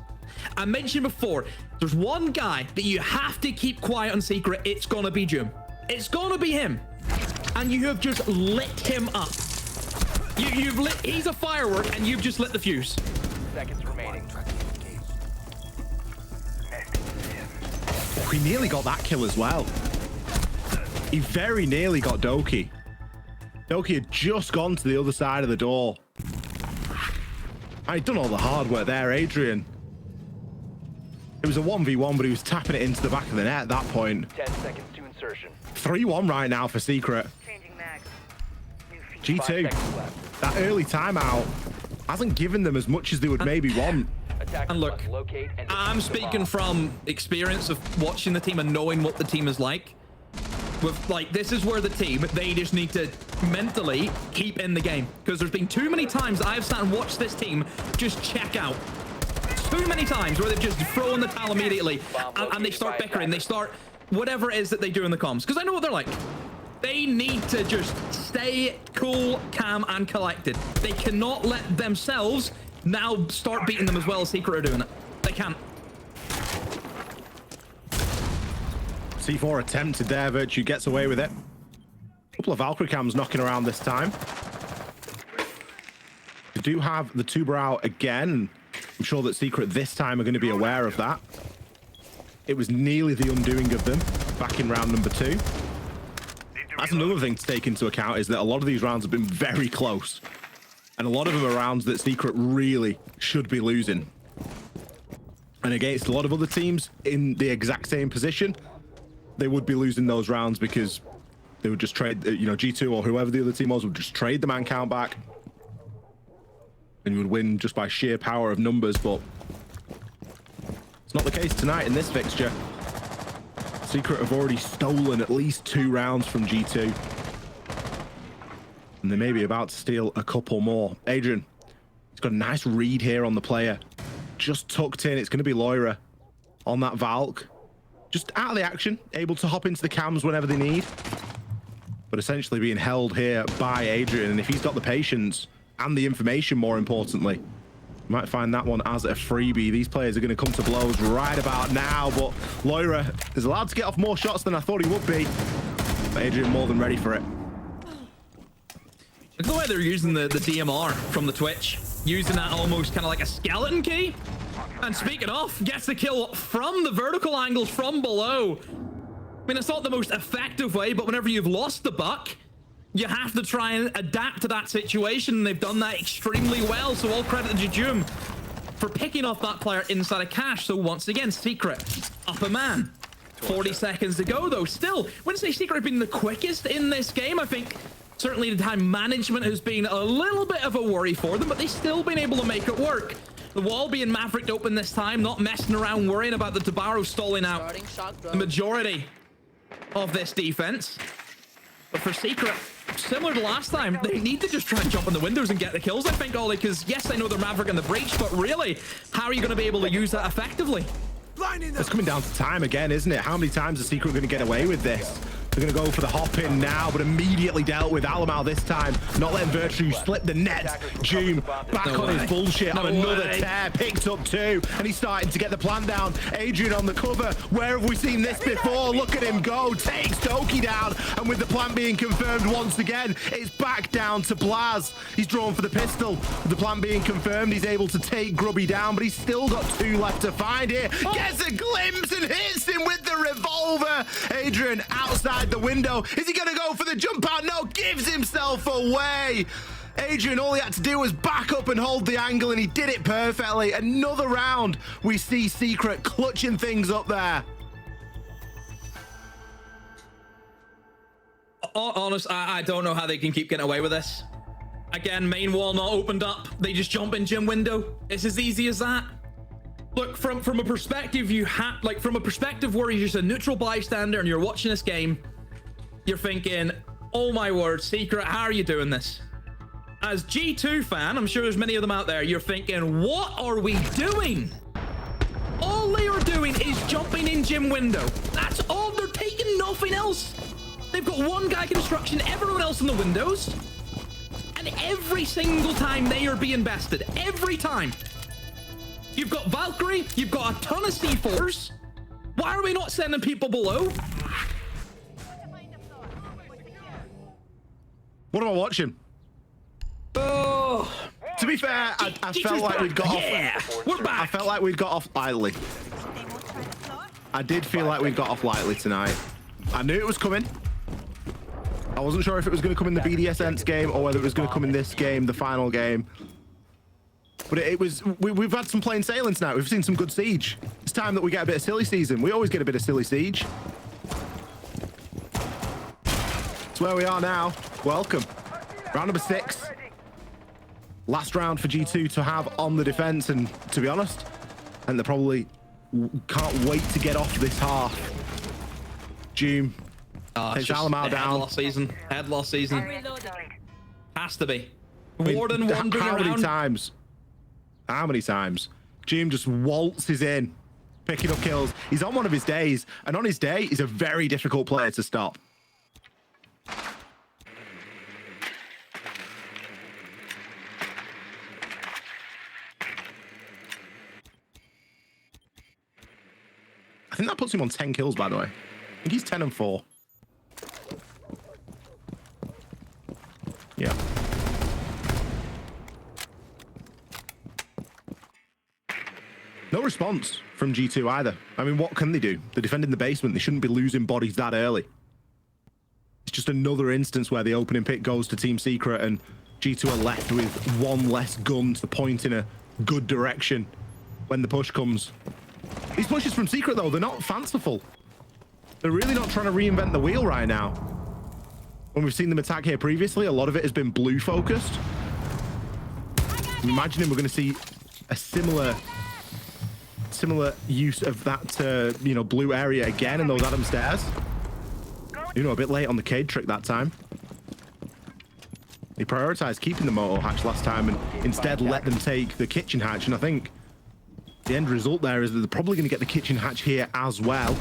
I mentioned before, there's one guy that you have to keep quiet on secret. It's gonna be Doom. It's gonna be him. And you have just lit him up. You've lit, he's a firework and you've just lit the fuse. Seconds remaining. Oh, he nearly got that kill as well. He very nearly got Doki. Doki had just gone to the other side of the door. And he'd done all the hard work there, Adrian. It was a 1v1, but he was tapping it into the back of the net at that point. 10 seconds to insertion. 3-1 right now for Secret. Changing mags. G2, that early timeout hasn't given them as much as they would maybe want. And look, I'm speaking from experience of watching the team and knowing what the team is like. With like, this is where the team, they just need to mentally keep in the game, because there's been too many times I've sat and watched this team just check out. Too many times where they've just thrown the towel immediately and they start bickering, they start whatever it is that they do in the comms, because I know what they're like. They need to just stay cool, calm, and collected. They cannot let themselves now start beating them as well as Secret are doing it. They can't. C4 attempted there, Virtue gets away with it. A couple of Valkyrie cams knocking around this time. We do have the Tuber out again. I'm sure that Secret this time are going to be aware of that. It was nearly the undoing of them back in round number 2. That's another thing to take into account, is that a lot of these rounds have been very close. And a lot of them are rounds that Secret really should be losing. And against a lot of other teams in the exact same position, they would be losing those rounds because they would just trade, you know, G2 or whoever the other team was would just trade the man count back. And you would win just by sheer power of numbers, but it's not the case tonight in this fixture. Secret have already stolen at least 2 rounds from G2. And they may be about to steal a couple more. Adrian, he's got a nice read here on the player. Just tucked in. It's going to be Loira on that Valk. Just out of the action, able to hop into the cams whenever they need. But essentially being held here by Adrian. And if he's got the patience and the information, more importantly, you might find that one as a freebie. These players are going to come to blows right about now. But Loira is allowed to get off more shots than I thought he would be. But Adrian more than ready for it. Look at the way they're using the DMR from the Twitch. Using that almost kind of like a skeleton key. And speaking of, gets the kill from the vertical angles from below. I mean, it's not the most effective way, but whenever you've lost the buck, you have to try and adapt to that situation. They've done that extremely well, so all credit to Jejum for picking off that player inside a cache. So once again, Secret up a man. 40 seconds to go, though. Still, wouldn't say Secret have been the quickest in this game. I think certainly the time management has been a little bit of a worry for them, but they've still been able to make it work. The wall being Mavericked open this time, not messing around worrying about the Tabaro stalling out the majority of this defense. But for Secret, similar to last time, they need to just try and jump in the windows and get the kills, I think, Ollie, because yes, I know they're Maverick in the breach, but really, how are you going to be able to use that effectively? It's coming down to time again, isn't it? How many times is Secret going to get away with this? They're going to go for the hop in now, but immediately dealt with Alamau this time. Not letting Virtue slip the net. Doom back on his bullshit on another tear. Picked up 2, and he's starting to get the plant down. Adrian on the cover. Where have we seen this before? Look at him go. Takes Doki down, and with the plant being confirmed once again, it's back down to Blaz. He's drawn for the pistol. With the plant being confirmed, he's able to take Grubby down, but he's still got 2 left to find here. Gets a glimpse and hits him with the revolver. Adrian outside the window. Is he going to go for the jump out? No, gives himself away. Adrian, all he had to do was back up and hold the angle, and he did it perfectly. Another round, we see Secret clutching things up there. Honest, I don't know how they can keep getting away with this. Again, main wall not opened up. They just jump in gym window. It's as easy as that. Look, from a perspective, from a perspective where you're just a neutral bystander and you're watching this game, you're thinking, oh my word, Secret, how are you doing this? As G2 fan, I'm sure there's many of them out there, you're thinking, what are we doing? All they are doing is jumping in gym window. That's all. They're taking nothing else. They've got one guy construction, everyone else in the windows. And every single time they are being bested. Every time. You've got Valkyrie, you've got a ton of C4s. Why are we not sending people below? What am I watching? Oh. To be fair, I felt like we'd got off. We're back. I felt like we'd got off lightly. I did feel like we got off lightly tonight. I knew it was coming. I wasn't sure if it was going to come in the BDSN game or whether it was going to come in this game, the final game. But it was, we've had some plain sailing tonight. We've seen some good siege. It's time that we get a bit of silly season. We always get a bit of silly siege. It's where we are now. Welcome. Round number 6. Last round for G2 to have on the defense. And to be honest, and they probably can't wait to get off this half. June. Takes Alamau down. Head loss season. Has to be. Warden wandering around. How many times? Jim just waltzes in, picking up kills. He's on one of his days, and on his day, he's a very difficult player to stop. I think that puts him on 10 kills, by the way. I think he's 10 and 4. Yeah. No response from G2 either. I mean, what can they do? They're defending the basement. They shouldn't be losing bodies that early. It's just another instance where the opening pick goes to Team Secret and G2 are left with one less gun to point in a good direction when the push comes. These pushes from Secret, though, they're not fanciful. They're really not trying to reinvent the wheel right now. When we've seen them attack here previously, a lot of it has been blue focused. I'm imagining we're going to see a similar use of that, you know, blue area again in those Adam stairs. You know, a bit late on the Cade trick that time. They prioritized keeping the motor hatch last time and instead let them take the kitchen hatch. And I think the end result there is that they're probably going to get the kitchen hatch here as well.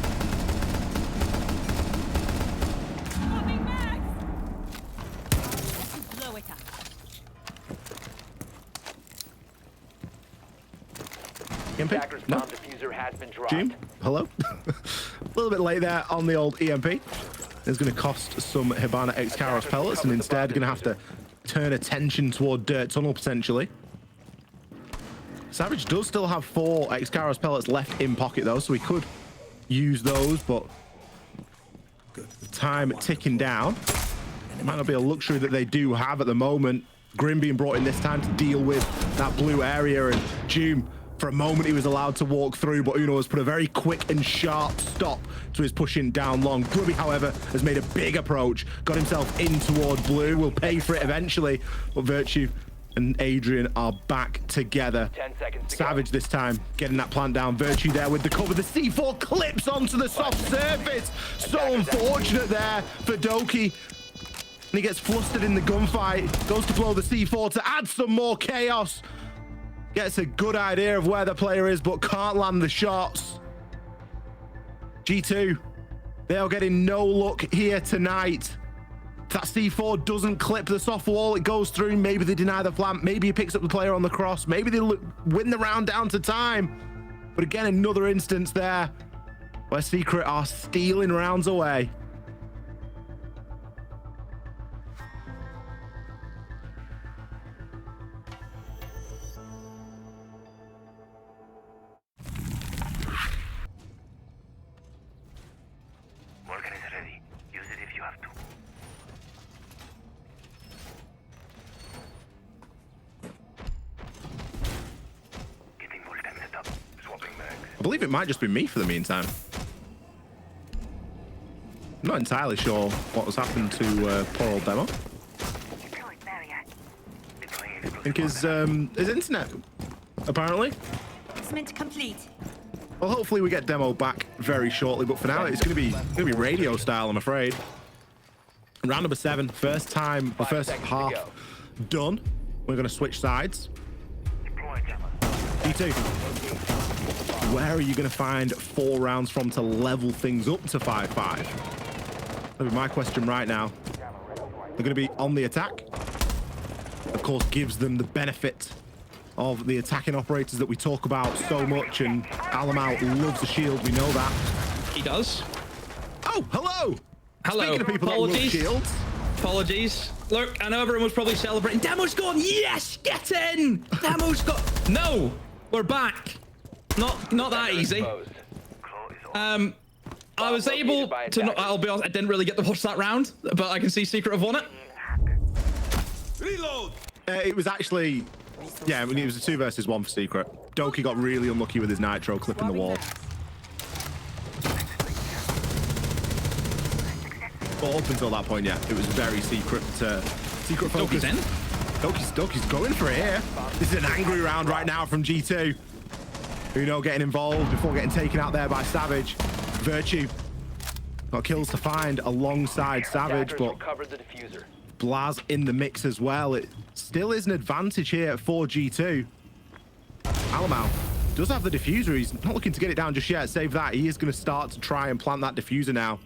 Blow it up. Attacker's No. bomb diffuser has been dropped. Jim, hello. A little bit late there on the old EMP. It's going to cost some Hibana X-Karos pellets and instead going to have to turn attention toward Dirt Tunnel potentially. Savage does still have 4 X-Karos pellets left in pocket though, so he could use those, but time ticking down. It might not be a luxury that they do have at the moment. Grim being brought in this time to deal with that blue area, and Doom, for a moment he was allowed to walk through, but Uno has put a very quick and sharp stop to his pushing down long. Grubby, however, has made a big approach, got himself in toward blue, will pay for it eventually, but Virtue and Adrian are back together. 10 seconds to Savage this time, getting that plant down. Virtue there with the cover. The C4 clips onto the soft surface. So unfortunate there for Doki. And he gets flustered in the gunfight. Goes to blow the C4 to add some more chaos. Gets a good idea of where the player is, but can't land the shots. G2, they are getting no luck here tonight. If that C4 doesn't clip the soft wall, it goes through. Maybe they deny the plant. Maybe he picks up the player on the cross. Maybe they win the round down to time. But again, another instance there where Secret are stealing rounds away. Organ is ready. Use it if you have to. Getting Vulcan set up. Swapping bags. I believe it might just be me for the meantime. I'm not entirely sure what has happened to poor old Demo. Deployed barrier. I think his internet, apparently. Placement complete. Well, hopefully we get Demo back very shortly, but for now it's going to be radio style, I'm afraid. Round number 7, first time, the first half done. We're going to switch sides. G2, where are you going to find 4 rounds from to level things up to 5-5? That'll be my question right now. They're going to be on the attack. Of course, gives them the benefit of the attacking operators that we talk about so much, and Alamau loves the shield, we know that. He does. Oh, hello! Hello. Speaking of people that love shields. Apologies. Look, I know everyone was probably celebrating. Demo's gone. Yes, get in. Demo's got. No, we're back. Not that easy. I was able to. I'll be honest. I didn't really get to watch that round, but I can see Secret have won it. Reload! It was actually, yeah, I mean, it was a 2 versus 1 for Secret. Doki got really unlucky with his nitro clipping the wall. But up until that point, yeah, it was very secret focused. Doki's going for it here. This is an angry round right now from G2. Uno getting involved before getting taken out there by Savage. Virtue got kills to find alongside Savage, but Blaz in the mix as well. It still is an advantage here for G2. Alamau does have the diffuser. He's not looking to get it down just yet. Save that. He is going to start to try and plant that diffuser now.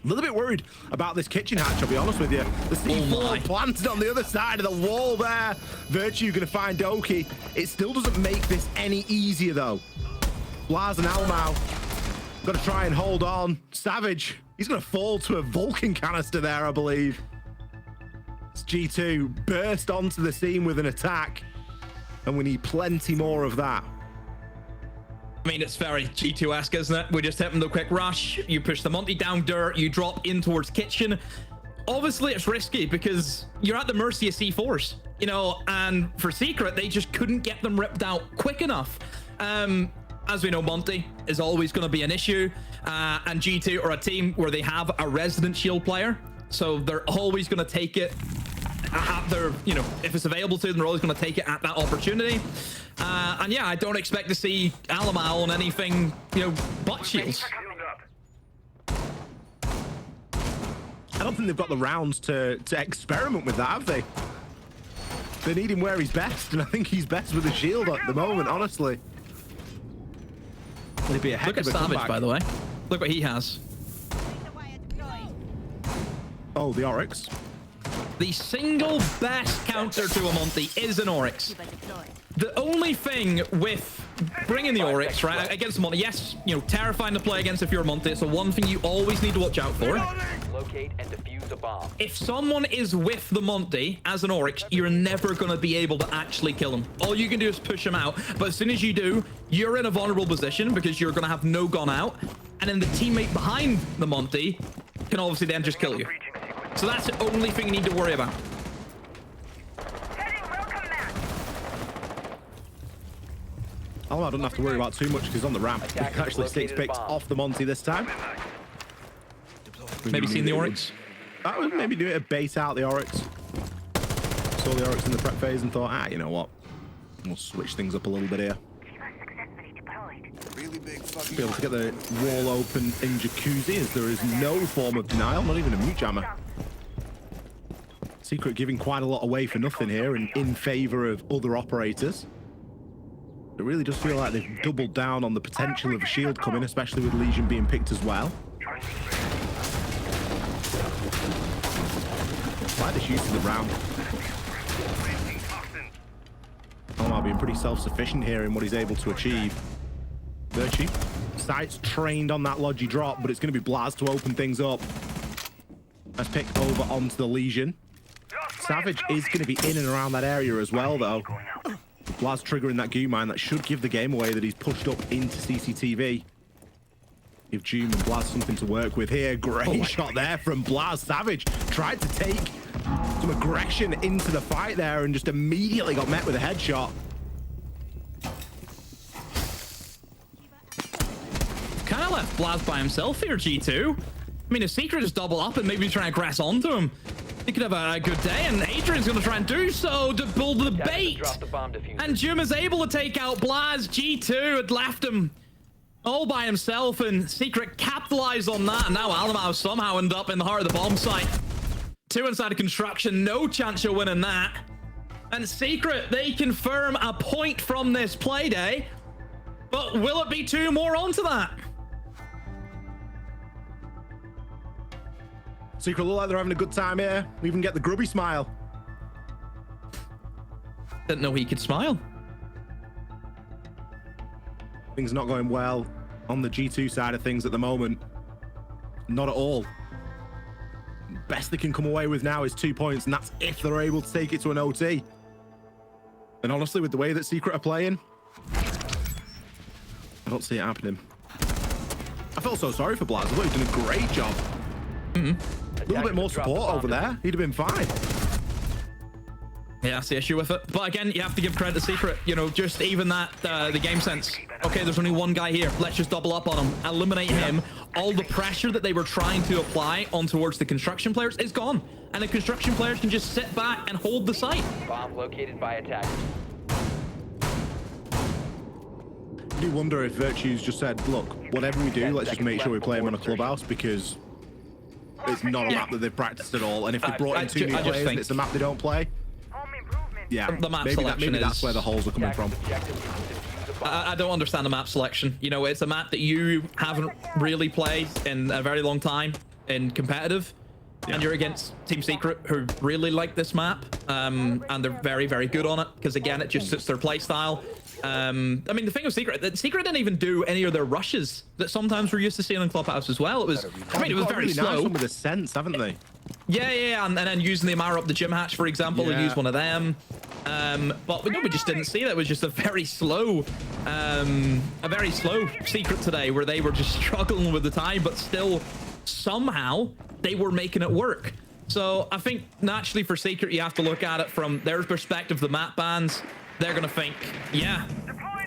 A little bit worried about this kitchen hatch, I'll be honest with you. The C4 planted on the other side of the wall there. Virtue going to find Doki. It still doesn't make this any easier, though. Blaz and Alamau got to try and hold on. Savage, he's going to fall to a Vulcan canister there, I believe. It's G2 burst onto the scene with an attack, and we need plenty more of that. I mean, it's very G2-esque, isn't it? We just hit them the quick rush. You push the Monty down dirt. You drop in towards kitchen. Obviously, it's risky because you're at the mercy of C4s, you know, and for Secret, they just couldn't get them ripped out quick enough. as we know, Monty is always going to be an issue. And G2 are a team where they have a resident shield player. So they're always going to take it at their, if it's available to them, they're always going to take it at that opportunity. And yeah, I don't expect to see Alamau on anything, but shields. I don't think they've got the rounds to experiment with that, have they? They need him where he's best, and I think he's best with the shield at the moment, honestly. It'd be a heck Look at of a Savage, comeback. by the way. Look what he has. Oh, the Oryx. The single best counter to a Monty is an Oryx. The only thing with bringing the Oryx, right, against Monty, yes, terrifying to play against if you're a Monty. It's the one thing you always need to watch out for. Locate and defuse a bomb. If someone is with the Monty as an Oryx, you're never going to be able to actually kill him. All you can do is push him out. But as soon as you do, you're in a vulnerable position because you're going to have no gun out. And then the teammate behind the Monty can obviously then just kill you. So that's the only thing you need to worry about. Oh, I don't have to worry about too much because he's on the ramp. He can actually 6 picks off the Monty this time. Maybe seen the Oryx. That would maybe do it to bait out the Oryx. Saw the Oryx in the prep phase and thought, you know what? We'll switch things up a little bit here. Be able to get the wall open in Jacuzzi as there is no form of denial, not even a mute jammer. Secret giving quite a lot away for nothing here and in favor of other operators. It really does feel like they've doubled down on the potential of a shield coming, especially with Legion being picked as well. Like this use of the round. Omar being pretty self-sufficient here in what he's able to achieve. Virtue. Sights trained on that Logi drop, but it's going to be Blaz to open things up. Let's pick over onto the Legion. Savage is going to be in and around that area as well, though. Blaz triggering that goo mine, that should give the game away that he's pushed up into CCTV. Give Doom and Blaz something to work with here. Great shot there from Blaz. Savage tried to take some aggression into the fight there and just immediately got met with a headshot. Kind of left Blaz by himself here, G2. I mean, if Secret just double up and maybe try and grass onto him, he could have a good day, and Adrian's going to try and do so to build the bait. And Jim is able to take out Blaz. G2 had left him all by himself, and Secret capitalized on that. And now Alamau somehow ended up in the heart of the bomb site. 2 inside of construction, no chance of winning that. And Secret, they confirm a point from this play day. But will it be 2 more onto that? Secret look like they're having a good time here. We even get the grubby smile. Didn't know he could smile. Things not going well on the G2 side of things at the moment. Not at all. Best they can come away with now is 2 points, and that's if they're able to take it to an OT. And honestly, with the way that Secret are playing, I don't see it happening. I felt so sorry for Blaz. I thought he did a great job. A little bit more support over there. He'd have been fine. Yeah, that's the issue with it. But again, you have to give credit to Secret. Just even that, the game sense. Okay, there's only one guy here. Let's just double up on him. Eliminate him. All the pressure that they were trying to apply on towards the construction players is gone. And the construction players can just sit back and hold the site. Bomb located by attackers. I do wonder if Virtue's just said, look, whatever we do, let's just make sure we play him on a Clubhouse, because it's not a map that they've practiced at all. And if they brought in 2 new players and it's a map they don't play, yeah, the map maybe selection that's where the holes are coming from. I don't understand the map selection. It's a map that you haven't really played in a very long time in competitive. And you're against Team Secret, who really like this map. And they're very, very good on it, because again, it just suits their play style. I mean, the thing with Secret didn't even do any of their rushes that sometimes we're used to seeing in Clubhouse as well. It was very really slow. Nice one with the sense, haven't they? Yeah, and then using the Amara up the gym hatch, for example, and use one of them. But we just didn't see that. It was just a very slow Secret today, where they were just struggling with the time, but still somehow they were making it work. So I think naturally for Secret, you have to look at it from their perspective, the map bans. They're going to think, yeah,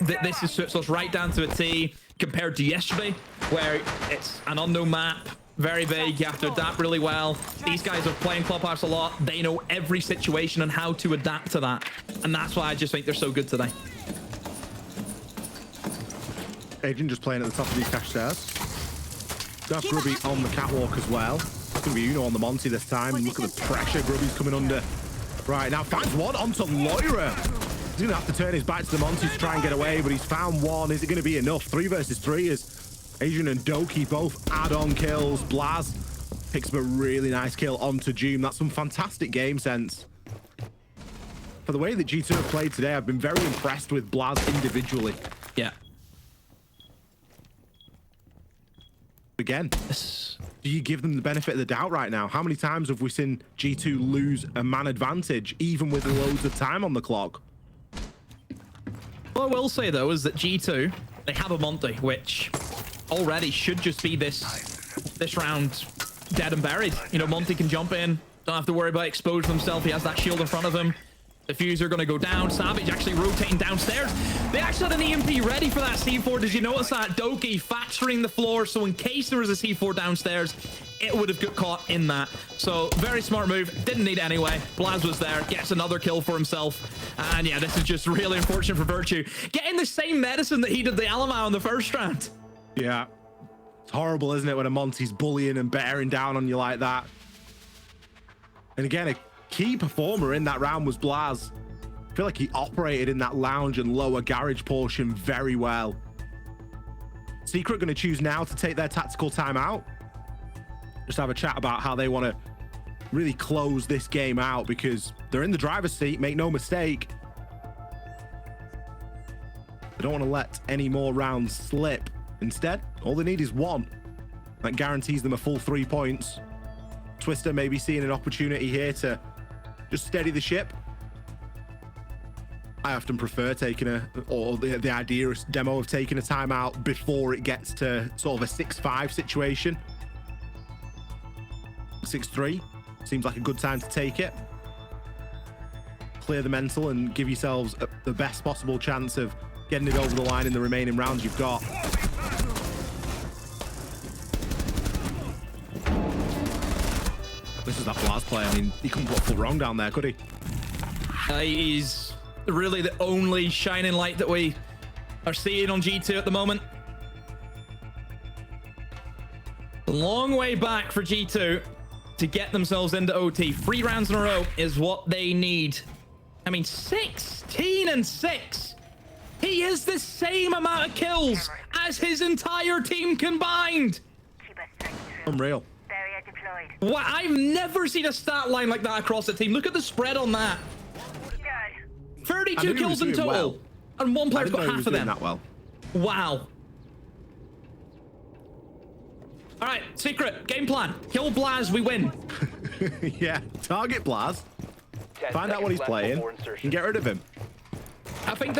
this is suits us right down to a T compared to yesterday, where it's an unknown map, very big. You have to adapt really well. These guys are playing Clubhouse a lot. They know every situation and how to adapt to that. And that's why I just think they're so good today. Adrian just playing at the top of these cash stairs. Got Grubby on the catwalk as well. It's going to be Uno on the Monty this time. Look at the pressure Grubby's coming under. Right, now finds one onto Loira. He's going to have to turn his back to the Monty to try and get away, but he's found one. Is it going to be enough? 3 versus 3 is Adrian and Doki both add-on kills. Blaz picks up a really nice kill onto Doom. That's some fantastic game sense. For the way that G2 have played today, I've been very impressed with Blaz individually. Yeah. Again, do you give them the benefit of the doubt right now? How many times have we seen G2 lose a man advantage, even with loads of time on the clock? What I will say, though, is that G2, they have a Monty, which already should just be this round dead and buried. You know, Monty can jump in, don't have to worry about exposing himself. He has that shield in front of him. Diffuser going to go down. Savage actually rotating downstairs. They actually had an EMP ready for that C4. Did you notice that? Doki factoring the floor, so in case there was a C4 downstairs, it would have got caught in that. So very smart move. Didn't need it anyway. Blaz was there. Gets another kill for himself. And yeah, this is just really unfortunate for Virtue. Getting the same medicine that he did the Alamau in the first round. Yeah. It's horrible, isn't it, when a Monty's bullying and bearing down on you like that. And again, a key performer in that round was Blaz. I feel like he operated in that lounge and lower garage portion very well. Secret going to choose now to take their tactical timeout. Just have a chat about how they want to really close this game out, because they're in the driver's seat, make no mistake. They don't want to let any more rounds slip. Instead, all they need is one. That guarantees them a full 3 points. Twister maybe seeing an opportunity here to just steady the ship. I often prefer taking the idea of demo of taking a timeout before it gets to sort of a 6-5 situation. 6-3 seems like a good time to take it. Clear the mental and give yourselves the best possible chance of getting it over the line in the remaining rounds you've got. This is that Blaz play. I mean, he couldn't put a foot wrong down there, could he? He's really the only shining light that we are seeing on G2 at the moment. A long way back for G2 to get themselves into OT. 3 rounds in a row is what they need. I mean, 16-6. He is the same amount of kills as his entire team combined. Unreal. Wow, I've never seen a stat line like that across the team. Look at the spread on that. 32 kills in total. Well. And one player's got half of them. That well. Wow. All right, Secret, game plan. Kill Blaz, we win. Yeah, target Blaz. Find out what he's playing and get rid of him. I think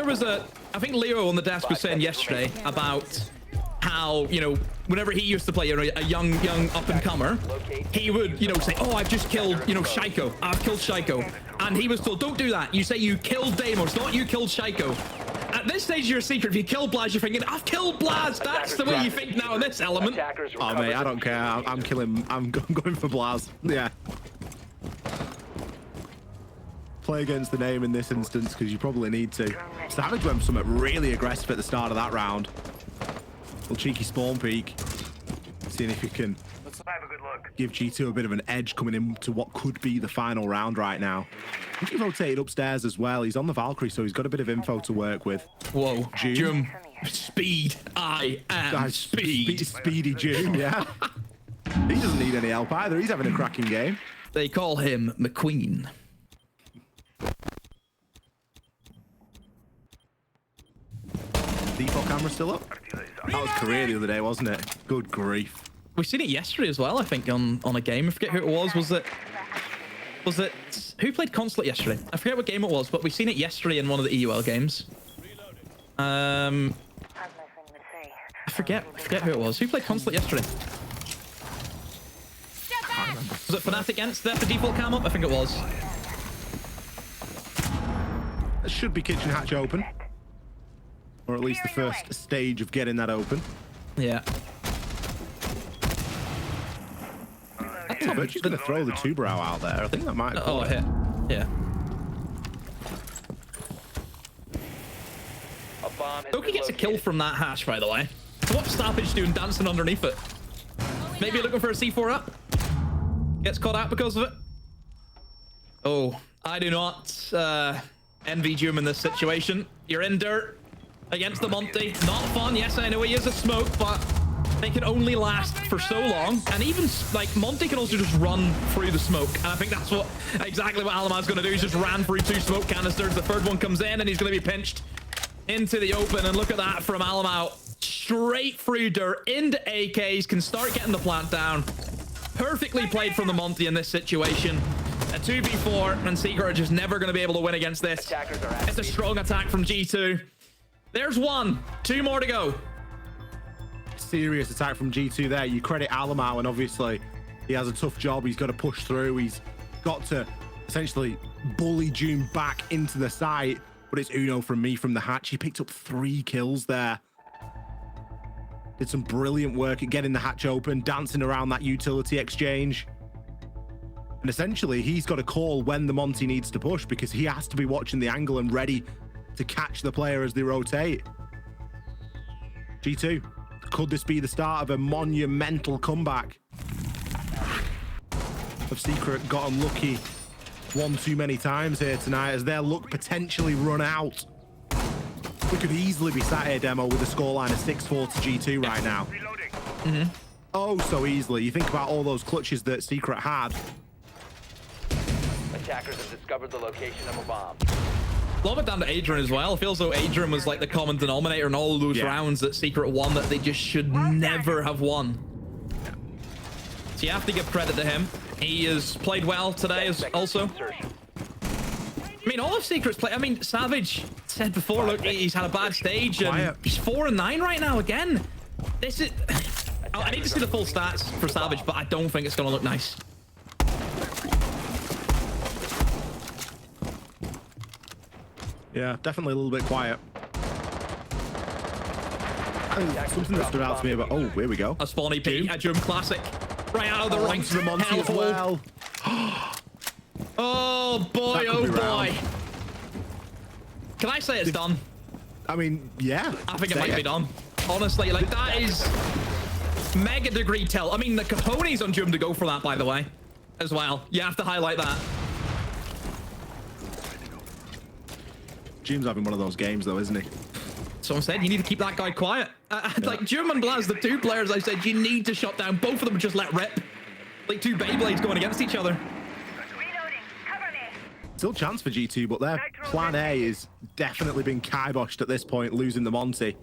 Leo on the desk was saying yesterday about how, you know, whenever he used to play, you know, a young up-and-comer, he would, you know, say, oh, I've just killed, you know, Shaiko. I've killed Shaiko. And he was told, don't do that. You say you killed Deimos, not you killed Shaiko. At this stage of your secret, if you kill Blaz, you're thinking, I've killed Blaz. That's the way you think now in this element. Oh, mate, I don't care. I'm killing. I'm going for Blaz. Yeah. Play against the name in this instance, because you probably need to. Savage went for something really aggressive at the start of that round. Little cheeky spawn peek. Seeing if it can give G2 a bit of an edge coming into what could be the final round right now. I think he rotated upstairs as well. He's on the Valkyrie, so he's got a bit of info to work with. Whoa, June. Speed. I am speed. Speedy June, yeah. He doesn't need any help either. He's having a cracking game. They call him McQueen. Default camera still up? That was Korea the other day, wasn't it? Good grief. We've seen it yesterday as well, I think, on a game. I forget who it was. Was it who played Consulate yesterday? I forget what game it was, but we've seen it yesterday in one of the EUL games. I forget who it was. Who played Consulate yesterday? Was it Fnatic against the default cam up? I think it was. It should be kitchen hatch open. Or at least the first stage of getting that open. Yeah. Virtue's going to throw the two brow out there. I think that might. Oh, hit. Yeah. A bomb has Doki been gets a kill located. from that hatch, by the way. What's Savage doing dancing underneath it? Maybe looking for a C4 up. Gets caught out because of it. Oh, I do not envy Doom in this situation. You're in dirt against the Monty. Not fun. Yes, I know he is a smoke, but they can only last for so long. And even like Monty can also just run through the smoke. And I think that's exactly what Alamau's going to do. He's just ran through 2 smoke canisters. The third one comes in and he's going to be pinched into the open. And look at that from Alamau. Straight through dirt into AKs. Can start getting the plant down. Perfectly played from the Monty in this situation. A 2v4 and Secret are just never going to be able to win against this. Attackers are It's a strong attack from G2. There's 1. 2 more to go. Serious attack from G2 there. You credit Alamau, and obviously he has a tough job. He's got to push through. He's got to essentially bully June back into the site. But it's Uno from me from the hatch. He picked up 3 kills there. Did some brilliant work at getting the hatch open, dancing around that utility exchange. And essentially, he's got a call when the Monty needs to push because he has to be watching the angle and ready to catch the player as they rotate. G2, could this be the start of a monumental comeback? Have Secret got unlucky one too many times here tonight as their luck potentially run out? We could easily be sat here, Demo, with a scoreline of 6-4 to G2 right now. Oh, so easily. You think about all those clutches that Secret had. Attackers have discovered the location of a bomb. A lot of it down to Adrian as well. It feels though Adrian was like the common denominator in all of those rounds that Secret won that they just should never have won. So you have to give credit to him. He has played well today as also. I mean, all of Secret's play. I mean, Savage said before, look, he's had a bad stage and he's 4-9 right now again. This is... I need to see the full stats for Savage, but I don't think it's going to look nice. Yeah, definitely a little bit quiet. Something that stood out to me about... Oh, here we go. A spawn EP, a Jum classic. Right out of the right to the Monty as well. Oh boy, oh boy. Can I say it's done? I mean, yeah. I think it might be done. Honestly, like that is mega degree tell. I mean, the cojones on Jum to go for that, by the way, as well. You have to highlight that. Jum's having one of those games, though, isn't he? So I'm saying you need to keep that guy quiet. Like Jum and Blaz, the 2 players I said you need to shut down. Both of them just let rip. Like 2 Beyblades going against each other. Reloading. Cover me. Still chance for G2, but their plan A is definitely been kiboshed at this point, losing the Monty.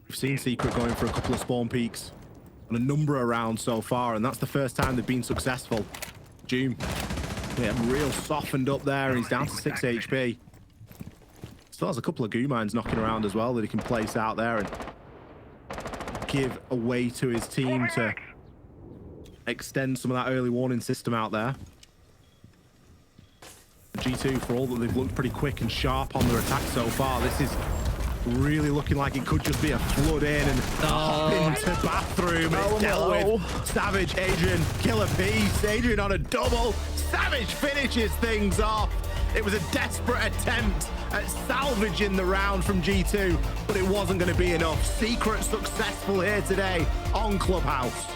We've seen Secret going for a couple of spawn peaks on a number of rounds so far, and that's the first time they've been successful. June, yeah, real softened up there, and he's down to 6 HP. Still has a couple of goo mines knocking around as well that he can place out there and give a way to his team to extend some of that early warning system out there. G2, for all that they've looked pretty quick and sharp on their attack so far, this is really looking like it could just be a flood in and hop into bathroom. It's dealt with. Savage, Adrian, kill a piece. Adrian on a double. Savage finishes things off. It was a desperate attempt at salvaging the round from G2, but it wasn't going to be enough. Secret successful here today on Clubhouse.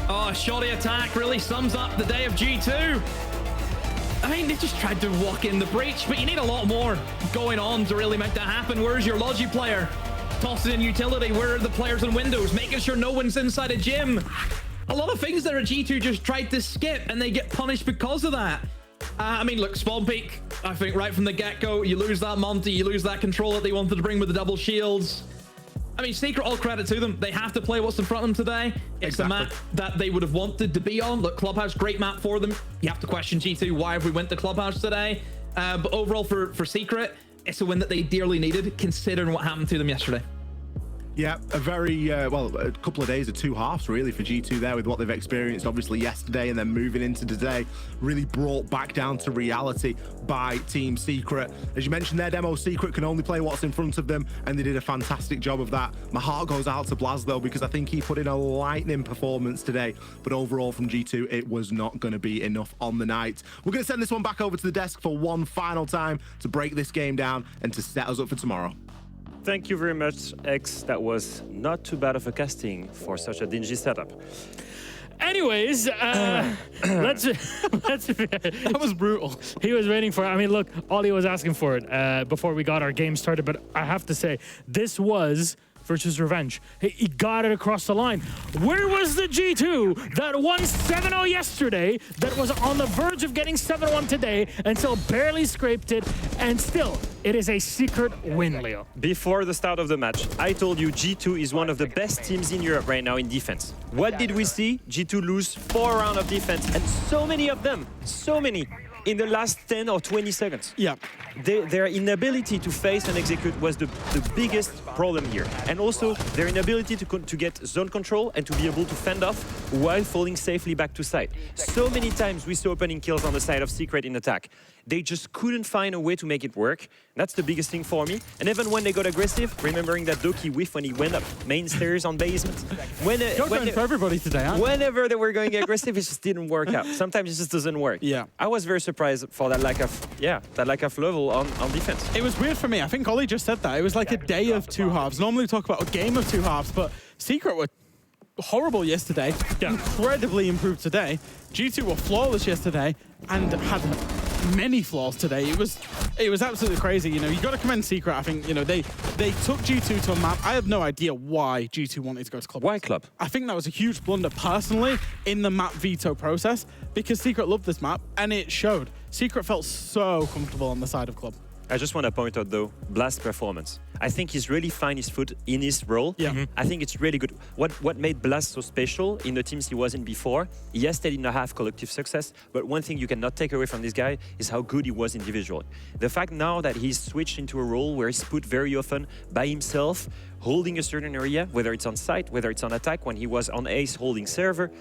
Oh, shoddy attack really sums up the day of G2. I mean, they just tried to walk in the breach, but you need a lot more going on to really make that happen. Where's your Logi player? Tossing in utility. Where are the players in windows? Making sure no one's inside a gym. A lot of things that are G2 just tried to skip, and they get punished because of that. I mean, look, spawn peak, I think right from the get-go, you lose that Monty, you lose that control that they wanted to bring with the double shields. I mean, Secret, all credit to them. They have to play what's in front of them today. It's the map that they would have wanted to be on. Look, Clubhouse, great map for them. You have to question G2, why have we went to Clubhouse today? But overall for Secret, it's a win that they dearly needed, considering what happened to them yesterday. Yeah, a very, well, a couple of days or 2 halves really for G2 there with what they've experienced obviously yesterday and then moving into today, really brought back down to reality by Team Secret. As you mentioned, their demo Secret can only play what's in front of them, and they did a fantastic job of that. My heart goes out to Blaz though, because I think he put in a lightning performance today, but overall from G2, it was not going to be enough on the night. We're going to send this one back over to the desk for one final time to break this game down and to set us up for tomorrow. Thank you very much, X. That was not too bad of a casting for such a dingy setup. Anyways, let's. That was brutal. He was waiting for it. I mean, look, Ollie was asking for it before we got our game started, but I have to say, this was versus revenge. He got it across the line. Where was the G2 that won 7-0 yesterday, that was on the verge of getting 7-1 today, until barely scraped it, and still, it is a Secret win, Leo. Before the start of the match, I told you G2 is one of the best teams in Europe right now in defense. What did we see? G2 lose 4 rounds of defense, and so many of them, so many, in the last 10 or 20 seconds. Yeah. Their inability to face and execute was the biggest problem here. And also their inability to get zone control and to be able to fend off while falling safely back to side. So many times we saw opening kills on the side of Secret in attack. They just couldn't find a way to make it work. That's the biggest thing for me. And even when they got aggressive, remembering that Doki whiff when he went up main stairs on basement. Going for everybody today, aren't you? Whenever they were going aggressive, it just didn't work out. Sometimes it just doesn't work. Yeah. I was very surprised for that lack of level on defense. It was weird for me. I think Ollie just said that. It was like a day of 2 halves. Normally we talk about a game of 2 halves, but Secret were horrible yesterday, incredibly improved today. G2 were flawless yesterday and had many flaws today. It was absolutely crazy. You know, you got to commend Secret. I think, you know, they took G2 to a map. I have no idea why G2 wanted to go to Clubhouse. Why Club? I think that was a huge blunder personally in the map veto process, because Secret loved this map and it showed. Secret felt so comfortable on the side of Club. I just want to point out, though, Blast's performance. I think he's really found his foot in his role. Yeah. I think it's really good. What made Blast so special in the teams he was in before, yes, they did not have collective success, but one thing you cannot take away from this guy is how good he was individually. The fact now that he's switched into a role where he's put very often by himself, holding a certain area, whether it's on site, whether it's on attack, when he was on ace holding server,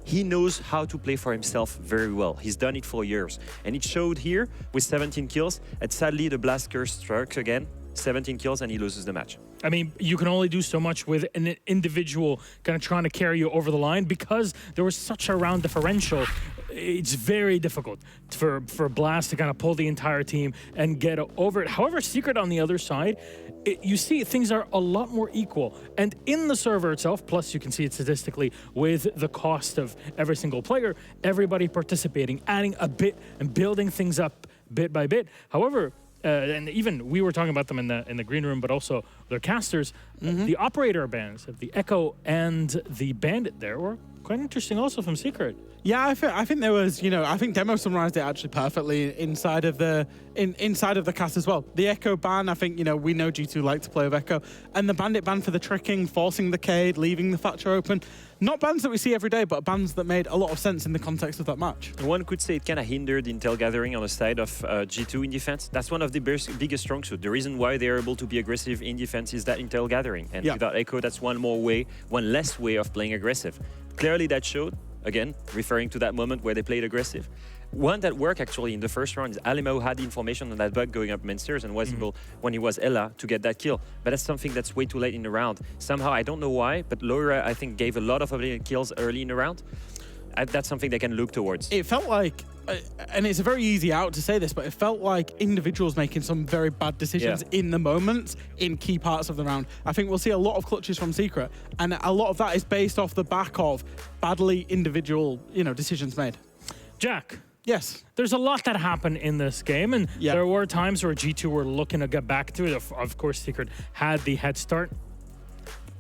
he knows how to play for himself very well. He's done it for years. And it showed here with 17 kills. And sadly, the Blast curse strikes again. 17 kills and he loses the match. I mean, you can only do so much with an individual kind of trying to carry you over the line, because there was such a round differential. It's very difficult for Blast to kind of pull the entire team and get over it. However, Secret on the other side, you see things are a lot more equal. And in the server itself, plus you can see it statistically with the cost of every single player, everybody participating, adding a bit and building things up bit by bit. However, and even we were talking about them in the green room, but also their casters, the operator bands, the Echo and the Bandit there were quite interesting also from Secret. Yeah, I think there was, you know, I think Demo summarized it actually perfectly inside of the cast as well. The Echo ban, I think, you know, we know G2 like to play with Echo, and the Bandit ban for the tricking, forcing the Cade, leaving the Thatcher open. Not bans that we see every day, but bans that made a lot of sense in the context of that match. One could say it kind of hindered intel gathering on the side of G2 in defense. That's one of the biggest strong suits. The reason why they're able to be aggressive in defense is that intel gathering. And without Echo, that's one less way of playing aggressive. Clearly that showed, again, referring to that moment where they played aggressive. One that worked actually in the first round is Alemo had the information on that bug going up main stairs and was able, when he was Ella, to get that kill. But that's something that's way too late in the round. Somehow, I don't know why, but Laura, I think, gave a lot of kills early in the round. That's something they can look towards. It felt like, and it's a very easy out to say this, but it felt like individuals making some very bad decisions in the moments in key parts of the round. I think we'll see a lot of clutches from Secret, and a lot of that is based off the back of badly individual, you know, decisions made. Jack. Yes. There's a lot that happened in this game, and there were times where G2 were looking to get back to it. Of course, Secret had the head start.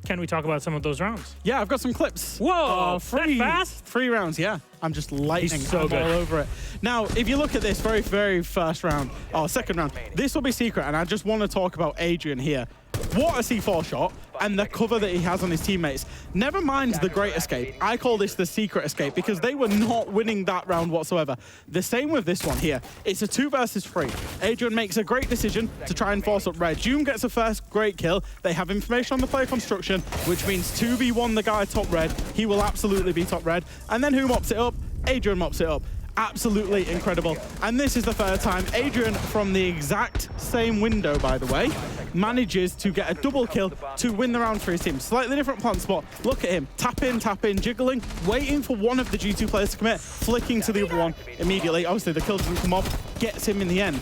Can we talk about some of those rounds? Yeah, I've got some clips. Whoa, that fast? 3 rounds, yeah. I'm just lightning. He's so I'm good. all over it. Now, if you look at this very first round, second round, this will be Secret, and I just want to talk about Adrian here. What a C4 shot. and the cover that he has on his teammates. Never mind the great escape. I call this the secret escape because they were not winning that round whatsoever. The same with this one here. It's a 2 versus 3. Adrian makes a great decision to try and force up red. June gets a first great kill. They have information on the player construction, which means 2v1 the guy top red. He will absolutely be top red. And then who mops it up? Adrian mops it up. Absolutely incredible. And this is the third time Adrian, from the exact same window, by the way, manages to get a double kill to win the round for his team. Slightly different plant spot. Look at him. Tap in, jiggling, waiting for one of the G2 players to commit, flicking to the other one immediately. Obviously, the kill doesn't come off, gets him in the end.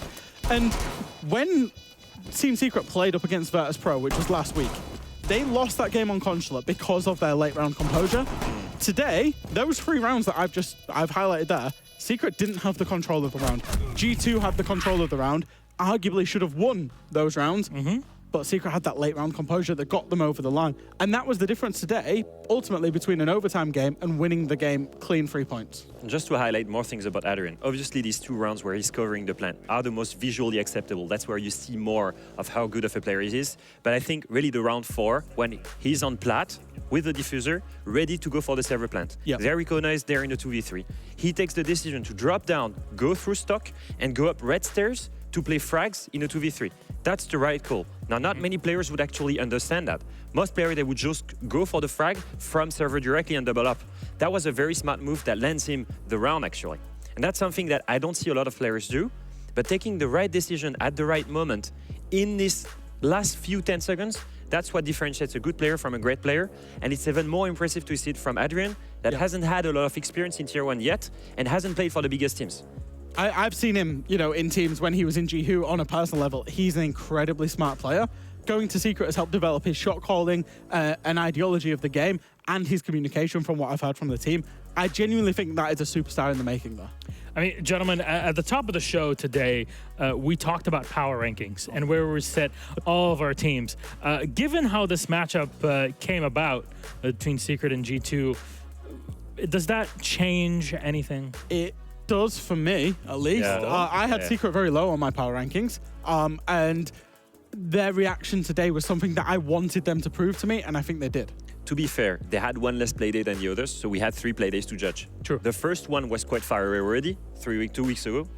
And when Team Secret played up against Virtus Pro, which was last week, they lost that game on Consulate because of their late round composure. Today, those 3 rounds that I've highlighted there, Secret didn't have the control of the round. G2 had the control of the round, arguably should have won those rounds, but Secret had that late round composure that got them over the line. And that was the difference today, ultimately, between an overtime game and winning the game clean 3 points. Just to highlight more things about Adrian, obviously these 2 rounds where he's covering the plant are the most visually acceptable. That's where you see more of how good of a player he is. But I think really the round 4, when he's on plat with the diffuser, ready to go for the server plant. Yep. They're recognized there in the 2v3. He takes the decision to drop down, go through stock, and go up red stairs to play frags in a 2v3. That's the right call. Now, not many players would actually understand that. Most players, they would just go for the frag from server directly and double up. That was a very smart move that lands him the round, actually. And that's something that I don't see a lot of players do. But taking the right decision at the right moment in this last few 10 seconds, that's what differentiates a good player from a great player. And it's even more impressive to see it from Adrian, that hasn't had a lot of experience in Tier 1 yet and hasn't played for the biggest teams. I've seen him, in teams when he was in Jihu on a personal level. He's an incredibly smart player. Going to Secret has helped develop his shot calling, an ideology of the game, and his communication from what I've heard from the team. I genuinely think that is a superstar in the making, though. I mean, gentlemen, at the top of the show today, we talked about power rankings and where we set all of our teams. Given how this matchup came about between Secret and G2, does that change anything? It does for me, at least. Yeah. I had Secret very low on my power rankings, and their reaction today was something that I wanted them to prove to me, and I think they did. To be fair, they had 1 less playday than the others, so we had 3 playdays to judge. True. The first one was quite far away already, 2 weeks ago.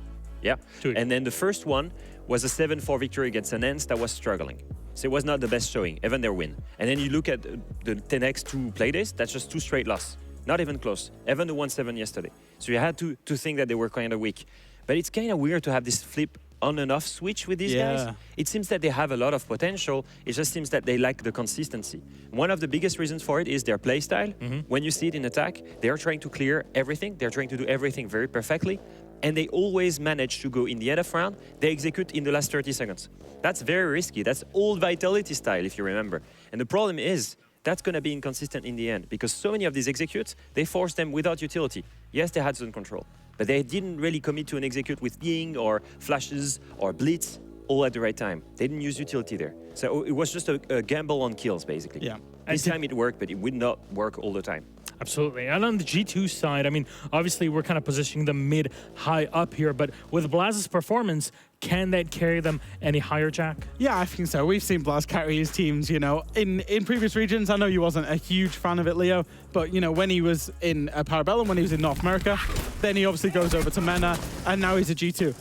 Yeah. 2 weeks. And then the first one was a 7-4 victory against an ENCE that was struggling. So it was not the best showing, even their win. And then you look at the next 2 playdays, that's just 2 straight losses. Not even close. Even the 1-7 yesterday. So you had to think that they were kind of weak. But it's kind of weird to have this flip on and off switch with these guys. It seems that they have a lot of potential. It just seems that they lack the consistency. One of the biggest reasons for it is their play style. When you see it in attack, they are trying to clear everything. They're trying to do everything very perfectly. And they always manage to go in the end of round. They execute in the last 30 seconds. That's very risky. That's old Vitality style, if you remember. And the problem is, that's going to be inconsistent in the end because so many of these executes, they force them without utility. Yes, they had zone control, but they didn't really commit to an execute with ying or flashes or blitz all at the right time. They didn't use utility there. So it was just a gamble on kills, basically. Yeah. This time it worked, but it would not work all the time. Absolutely. And on the G2 side, I mean, obviously we're kind of positioning them mid-high up here, but with Blaz's performance, can that carry them any higher, Jack? Yeah, I think so. We've seen Blaz carry his teams, in previous regions. I know you wasn't a huge fan of it, Leo, but, when he was in Parabellum, when he was in North America, then he obviously goes over to MENA, and now he's a G2.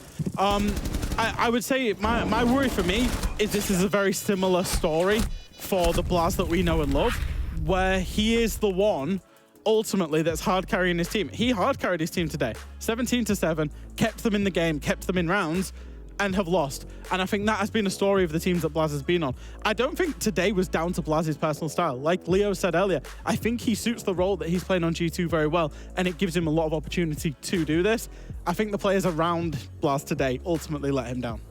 I would say my worry for me is this is a very similar story for the Blaz that we know and love, where he is the one ultimately that's hard carrying his team. He hard carried his team today, 17-7, kept them in the game, kept them in rounds, and have lost. And I think that has been a story of the teams that Blaz has been on. I don't think today was down to Blaz's personal style. Like Leo said earlier, I think he suits the role that he's playing on G2 very well, and it gives him a lot of opportunity to do this. I think the players around Blaz today ultimately let him down.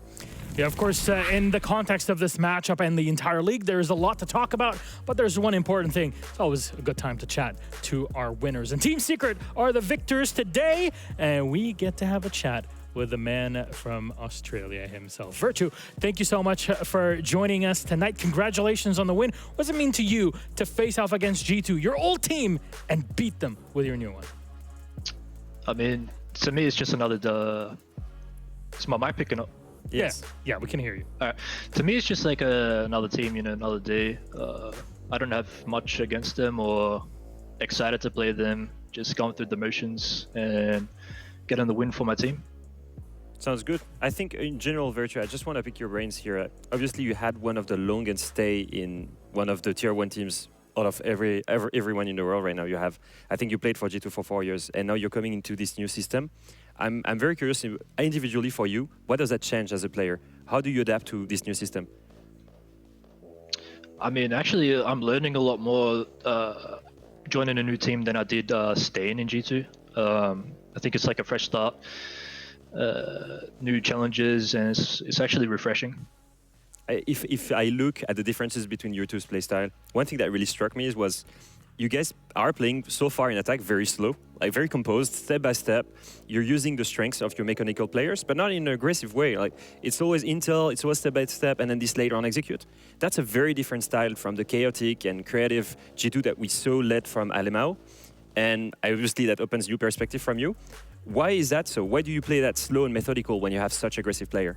Yeah, of course, in the context of this matchup and the entire league, there's a lot to talk about, but there's one important thing. It's always a good time to chat to our winners. And Team Secret are the victors today, and we get to have a chat with the man from Australia himself. Virtue, thank you so much for joining us tonight. Congratulations on the win. What does it mean to you to face off against G2, your old team, and beat them with your new one? I mean, to me, it's just another... Is my mic picking up? Yes. Yeah, we can hear you. To me, it's just like another team, another day. I don't have much against them or excited to play them. Just going through the motions and getting the win for my team. Sounds good. I think in general, Virtue, I just want to pick your brains here. Obviously, you had one of the longest stay in one of the tier 1 teams out of everyone in the world right now. You have, I think you played for G2 for 4 years, and now you're coming into this new system. I'm very curious, individually for you, what does that change as a player? How do you adapt to this new system? I mean, actually, I'm learning a lot more joining a new team than I did staying in G2. I think it's like a fresh start. New challenges, and it's actually refreshing. If I look at the differences between your two's play style, one thing that really struck me was you guys are playing so far in attack very slow, like very composed, step by step. You're using the strengths of your mechanical players, but not in an aggressive way. Like it's always intel, it's always step by step, and then this later on execute. That's a very different style from the chaotic and creative G2 that we saw led from Alemão. And obviously that opens new perspective from you. Why is that so? Why do you play that slow and methodical when you have such aggressive player?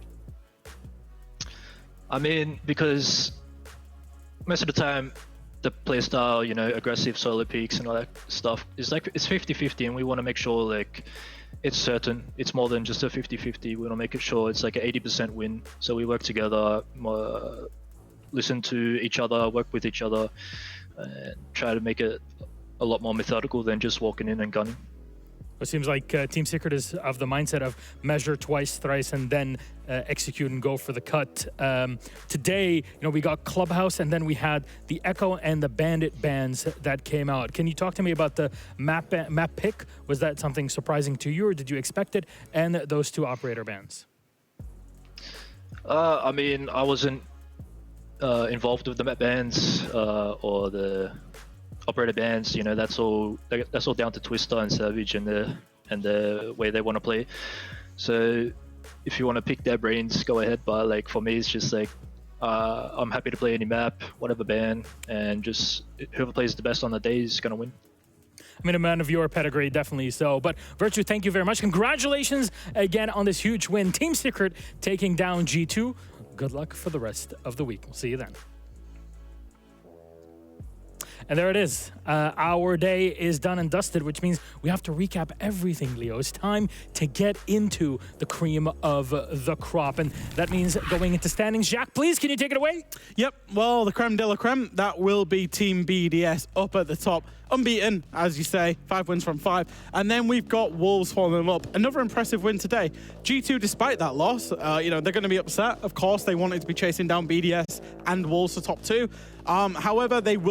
I mean, because most of the time, the playstyle, you know, aggressive solo peaks and all that stuff is like, it's 50-50, and we want to make sure like it's certain. It's more than just a 50-50. We want to make it sure it's like an 80% win. So we work together, listen to each other, work with each other, and try to make it a lot more methodical than just walking in and gunning. It seems like Team Secret is of the mindset of measure twice, thrice, and then execute and go for the cut. Today, you know, we got Clubhouse, and then we had the Echo and the Bandit bans that came out. Can you talk to me about the map pick? Was that something surprising to you, or did you expect it? And those two operator bans. I mean, I wasn't involved with the map bans or the operator bans. You know, that's all down to Twister and Savage and the way they want to play. So if you want to pick their brains, go ahead. But like for me, it's just like I'm happy to play any map, whatever ban, and just whoever plays the best on the day is gonna win. I mean, a man of your pedigree, definitely so. But Virtue, thank you very much. Congratulations again on this huge win. Team Secret taking down G2. Good luck for the rest of the week. We'll see you then. And there it is. Our day is done and dusted, which means we have to recap everything, Leo. It's time to get into the cream of the crop. And that means going into standings. Jacques, please, can you take it away? Yep, well, the creme de la creme, that will be Team BDS up at the top. Unbeaten, as you say, 5 wins from 5. And then we've got Wolves following them up. Another impressive win today. G2, despite that loss, you know, they're going to be upset. Of course, they wanted to be chasing down BDS and Wolves for top 2. However, they will